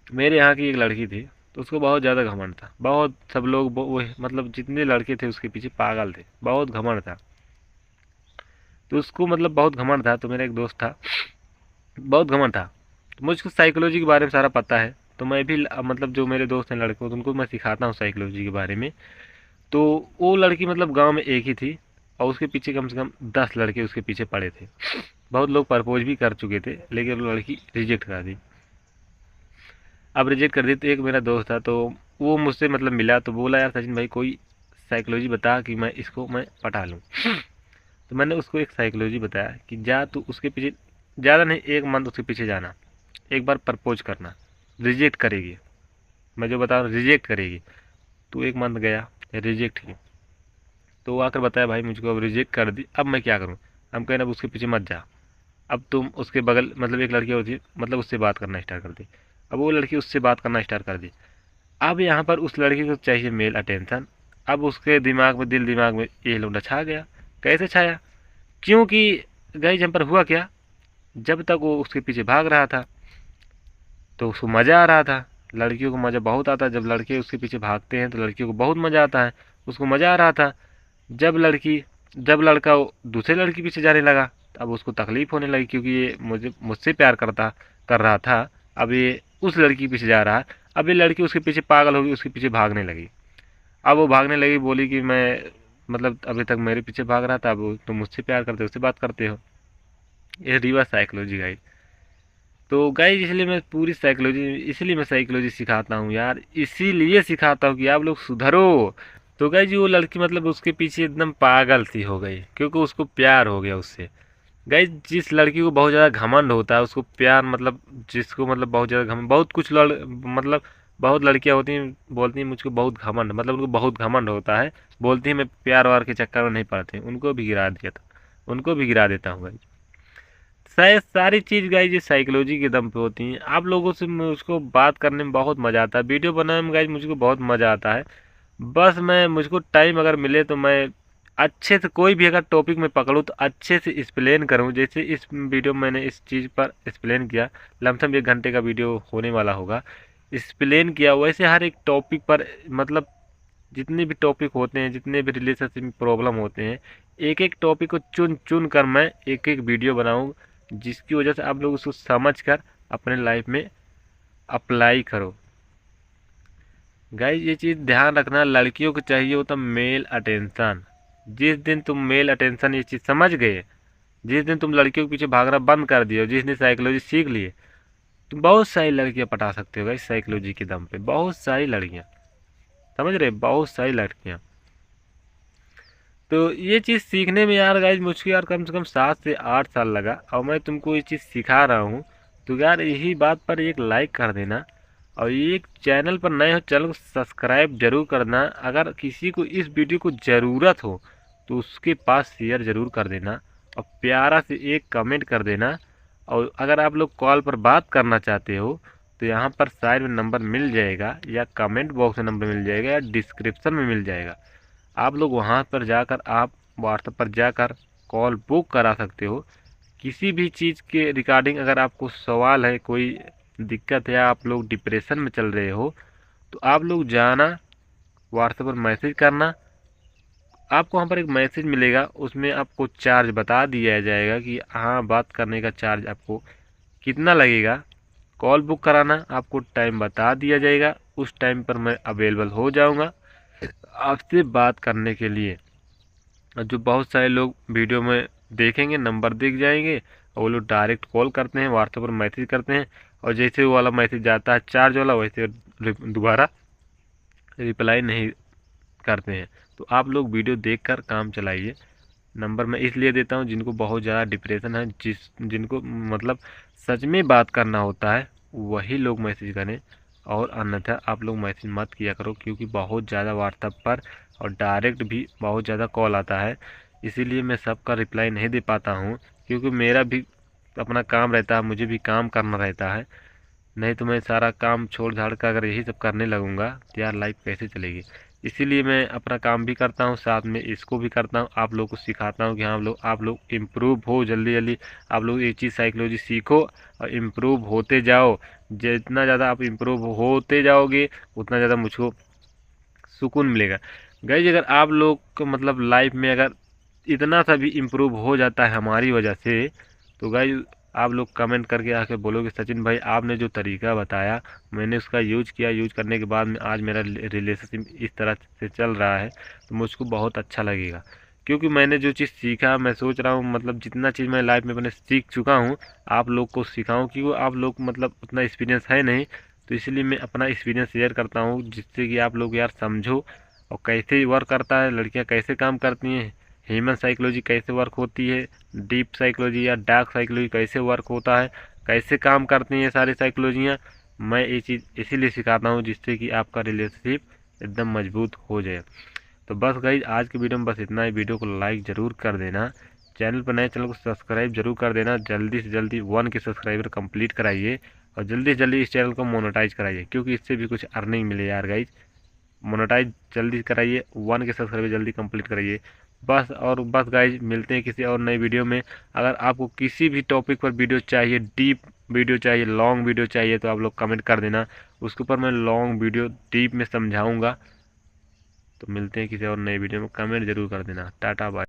मेरे यहाँ की एक लड़की थी, तो उसको बहुत ज़्यादा घमंड था, बहुत सब लोग वो मतलब जितने लड़के थे उसके पीछे पागल थे, बहुत घमंड था। तो उसको मतलब बहुत घमंड था, तो मेरा एक दोस्त था, बहुत घमंड था। तो मुझको साइकोलॉजी के बारे में सारा पता है, तो मैं भी मतलब जो मेरे दोस्त हैं लड़के, तो उनको मैं सिखाता हूँ साइकोलॉजी के बारे में। तो वो लड़की मतलब गांव में एक ही थी, और उसके पीछे कम से कम 10 लड़के उसके पीछे पड़े थे। बहुत लोग प्रपोज भी कर चुके थे, लेकिन वो लड़की रिजेक्ट कर दी। अब रिजेक्ट कर दी, तो एक मेरा दोस्त था, तो वो मुझसे मतलब मिला, तो बोला यार सचिन भाई कोई साइकोलॉजी बता कि मैं इसको मैं पटा लूँ। तो मैंने उसको एक साइकोलॉजी बताया कि जा तू उसके पीछे, ज़्यादा नहीं, 1 मंथ उसके पीछे जाना, एक बार प्रपोज करना, रिजेक्ट करेगी, मैं जो बता रहा हूँ रिजेक्ट करेगी। तो 1 मंथ गया, रिजेक्ट की। तो वो आकर बताया भाई मुझको अब रिजेक्ट कर दी, अब मैं क्या करूँ। हम कहें अब उसके पीछे मत जा, अब तुम उसके बगल मतलब एक लड़की होती है, मतलब उससे बात करना स्टार्ट कर दी। अब वो लड़की उससे बात करना स्टार्ट कर दी। अब यहाँ पर उस लड़की को चाहिए मेल अटेंशन। अब उसके दिमाग में, दिल दिमाग में ये लौंडा छा गया। कैसे छाया, क्योंकि गाइस यहाँ पर हुआ क्या, जब तक वो उसके पीछे भाग रहा था तो उसको मज़ा आ रहा था। लड़कियों को मज़ा बहुत आता है, जब लड़के उसके पीछे भागते हैं तो लड़कियों को बहुत मज़ा आता है, उसको मज़ा आ रहा था। जब लड़का दूसरे लड़की पीछे जाने लगा, अब उसको तकलीफ होने लगी, क्योंकि ये मुझसे प्यार कर रहा था, अब ये उस लड़की के पीछे जा रहा है। अब ये लड़की उसके पीछे पागल होगी, उसके पीछे भागने लगी। अब वो भागने लगी, बोली कि मैं मतलब अभी तक मेरे पीछे भाग रहा था, अब तुम मुझसे प्यार करते हो, उससे बात करते हो। ये रिवर्स साइकोलॉजी गाइस। तो गाइस इसलिए मैं पूरी साइकोलॉजी, इसलिए मैं साइकोलॉजी सिखाता हूँ यार, इसीलिए सिखाता हूँ कि आप लोग सुधरो। तो गाइस वो लड़की मतलब उसके पीछे एकदम पागल सी हो गई, क्योंकि उसको प्यार हो गया उससे। गाइस जिस लड़की को बहुत ज़्यादा घमंड होता है उसको प्यार मतलब, जिसको मतलब बहुत ज़्यादा घमंड, बहुत कुछ मतलब बहुत लड़कियां होती हैं बोलती हैं मुझको बहुत घमंड, मतलब उनको बहुत घमंड होता है, बोलती हैं मैं प्यार वार के चक्कर में नहीं पड़ती, उनको भी गिरा दिया था, उनको भी गिरा देता हूँ गाइस। शायद सारी चीज़ गाइज ये साइकोलॉजी के दम पे होती हैं। आप लोगों से मुझको बात करने में बहुत मज़ा आता है, वीडियो बनाने में गाइज मुझको बहुत मज़ा आता है। बस मैं मुझको टाइम अगर मिले तो मैं अच्छे से कोई भी अगर टॉपिक में पकड़ूँ तो अच्छे से एक्सप्लेन करूँ। जैसे इस वीडियो में मैंने इस चीज़ पर एक्सप्लेन किया, लमसम 1 घंटे का वीडियो होने वाला होगा, एक्सप्लेन किया। वैसे हर एक टॉपिक पर मतलब जितने भी टॉपिक होते हैं, जितने भी रिलेशनशिप में प्रॉब्लम होते हैं, एक एक टॉपिक को चुन चुन कर मैं एक एक वीडियो बनाऊँ, जिसकी वजह से आप लोग उसको समझ कर अपने लाइफ में अप्लाई करो। गाइज ये चीज़ ध्यान रखना, लड़कियों को चाहिए होता मेल अटेंशन। जिस दिन तुम मेल अटेंशन ये चीज़ समझ गए, जिस दिन तुम लड़कियों के पीछे भागना बंद कर दिए, जिस दिन साइकोलॉजी सीख लिए, तुम बहुत सारी लड़कियां पटा सकते हो गाइज साइकोलॉजी के दम पे, बहुत सारी लड़कियां, समझ रहे, बहुत सारी लड़कियां। तो ये चीज़ सीखने में यार गाइज मुझको यार कम से कम 7 से 8 साल लगा, और मैं तुमको ये चीज़ सिखा रहा हूँ। तो यार यही बात पर एक लाइक कर देना, और ये चैनल पर नए हो चैनल को सब्सक्राइब जरूर करना। अगर किसी को इस वीडियो को ज़रूरत हो तो उसके पास शेयर ज़रूर कर देना, और प्यारा से एक कमेंट कर देना। और अगर आप लोग कॉल पर बात करना चाहते हो तो यहाँ पर साइड में नंबर मिल जाएगा, या कमेंट बॉक्स में नंबर मिल जाएगा, या डिस्क्रिप्शन में मिल जाएगा। आप लोग वहाँ पर जाकर आप व्हाट्सएप पर जाकर कॉल बुक करा सकते हो। किसी भी चीज़ के रिगार्डिंग अगर आपको सवाल है, कोई दिक्कत है, आप लोग डिप्रेशन में चल रहे हो, तो आप लोग जाना, व्हाट्सएप पर मैसेज करना, आपको वहाँ पर एक मैसेज मिलेगा, उसमें आपको चार्ज बता दिया जाएगा कि हाँ बात करने का चार्ज आपको कितना लगेगा। कॉल बुक कराना आपको टाइम बता दिया जाएगा, उस टाइम पर मैं अवेलेबल हो जाऊँगा आपसे बात करने के लिए। और जो बहुत सारे लोग वीडियो में देखेंगे, नंबर दिख जाएंगे और वो लोग डायरेक्ट कॉल करते हैं, व्हाट्सएप पर मैसेज करते हैं, और जैसे वो वाला मैसेज जाता है चार्ज वाला, वैसे दोबारा रिप्लाई नहीं करते हैं। तो आप लोग वीडियो देखकर काम चलाइए। नंबर मैं इसलिए देता हूँ जिनको बहुत ज़्यादा डिप्रेशन है, जिनको मतलब सच में बात करना होता है, वही लोग मैसेज करें, और अन्यथा आप लोग मैसेज मत किया करो, क्योंकि बहुत ज़्यादा व्हाट्सएप पर और डायरेक्ट भी बहुत ज़्यादा कॉल आता है। इसीलिए मैं सबका रिप्लाई नहीं दे पाता हूँ, क्योंकि मेरा भी अपना काम रहता है, मुझे भी काम करना रहता है। नहीं तो मैं सारा काम छोड़ झाड़ कर अगर यही सब करने लगूँगा तो यार लाइफ कैसे चलेगी। इसीलिए मैं अपना काम भी करता हूँ, साथ में इसको भी करता हूँ, आप लोग को सिखाता हूँ कि हाँ आप लोग इम्प्रूव हो जल्दी जल्दी। आप लोग ये चीज़ साइकोलॉजी सीखो और इम्प्रूव होते जाओ। जितना ज़्यादा आप इम्प्रूव होते जाओगे उतना ज़्यादा मुझको सुकून मिलेगा। गाइस अगर आप लोग को मतलब लाइफ में अगर इतना सा भी इम्प्रूव हो जाता है हमारी वजह से, तो गाइस आप लोग कमेंट करके आके बोलोगे सचिन भाई आपने जो तरीका बताया मैंने उसका यूज किया, यूज करने के बाद में आज मेरा रिलेशनशिप इस तरह से चल रहा है, तो मुझको बहुत अच्छा लगेगा। क्योंकि मैंने जो चीज़ सीखा, मैं सोच रहा हूँ मतलब जितना चीज़ मैं लाइफ में अपने सीख चुका हूँ आप लोग को सिखाऊँ, क्योंकि आप लोग मतलब उतना एक्सपीरियंस है नहीं, तो इसलिए मैं अपना एक्सपीरियंस शेयर करता हूँ, जिससे कि आप लोग यार समझो और कैसे वर्क करता है, लड़कियाँ कैसे काम करती हैं, ह्यूमन साइकोलॉजी कैसे वर्क होती है, डीप साइकोलॉजी या डार्क साइकोलॉजी कैसे वर्क होता है, कैसे काम करती हैं सारी साइकोलॉजियाँ। मैं ये चीज़ इसीलिए सिखाता हूँ जिससे कि आपका रिलेशनशिप एकदम मजबूत हो जाए। तो बस गाइज आज की वीडियो में बस इतना ही। वीडियो को लाइक ज़रूर कर देना, चैनल पर नए चैनल को सब्सक्राइब जरूर कर देना, जल्दी से जल्दी 1 के सब्सक्राइबर कंप्लीट कराइए, और जल्दी से जल्दी इस चैनल को मोनेटाइज कराइए, क्योंकि इससे भी कुछ अर्निंग मिले यार गाइज। मोनेटाइज जल्दी कराइए, 1 के सब्सक्राइबर जल्दी कंप्लीट कराइए। बस और बस गाइज मिलते हैं किसी और नई वीडियो में। अगर आपको किसी भी टॉपिक पर वीडियो चाहिए, डीप वीडियो चाहिए, लॉन्ग वीडियो चाहिए, तो आप लोग कमेंट कर देना, उसके ऊपर मैं लॉन्ग वीडियो डीप में समझाऊंगा। तो मिलते हैं किसी और नई वीडियो में, कमेंट जरूर कर देना। Tata bye.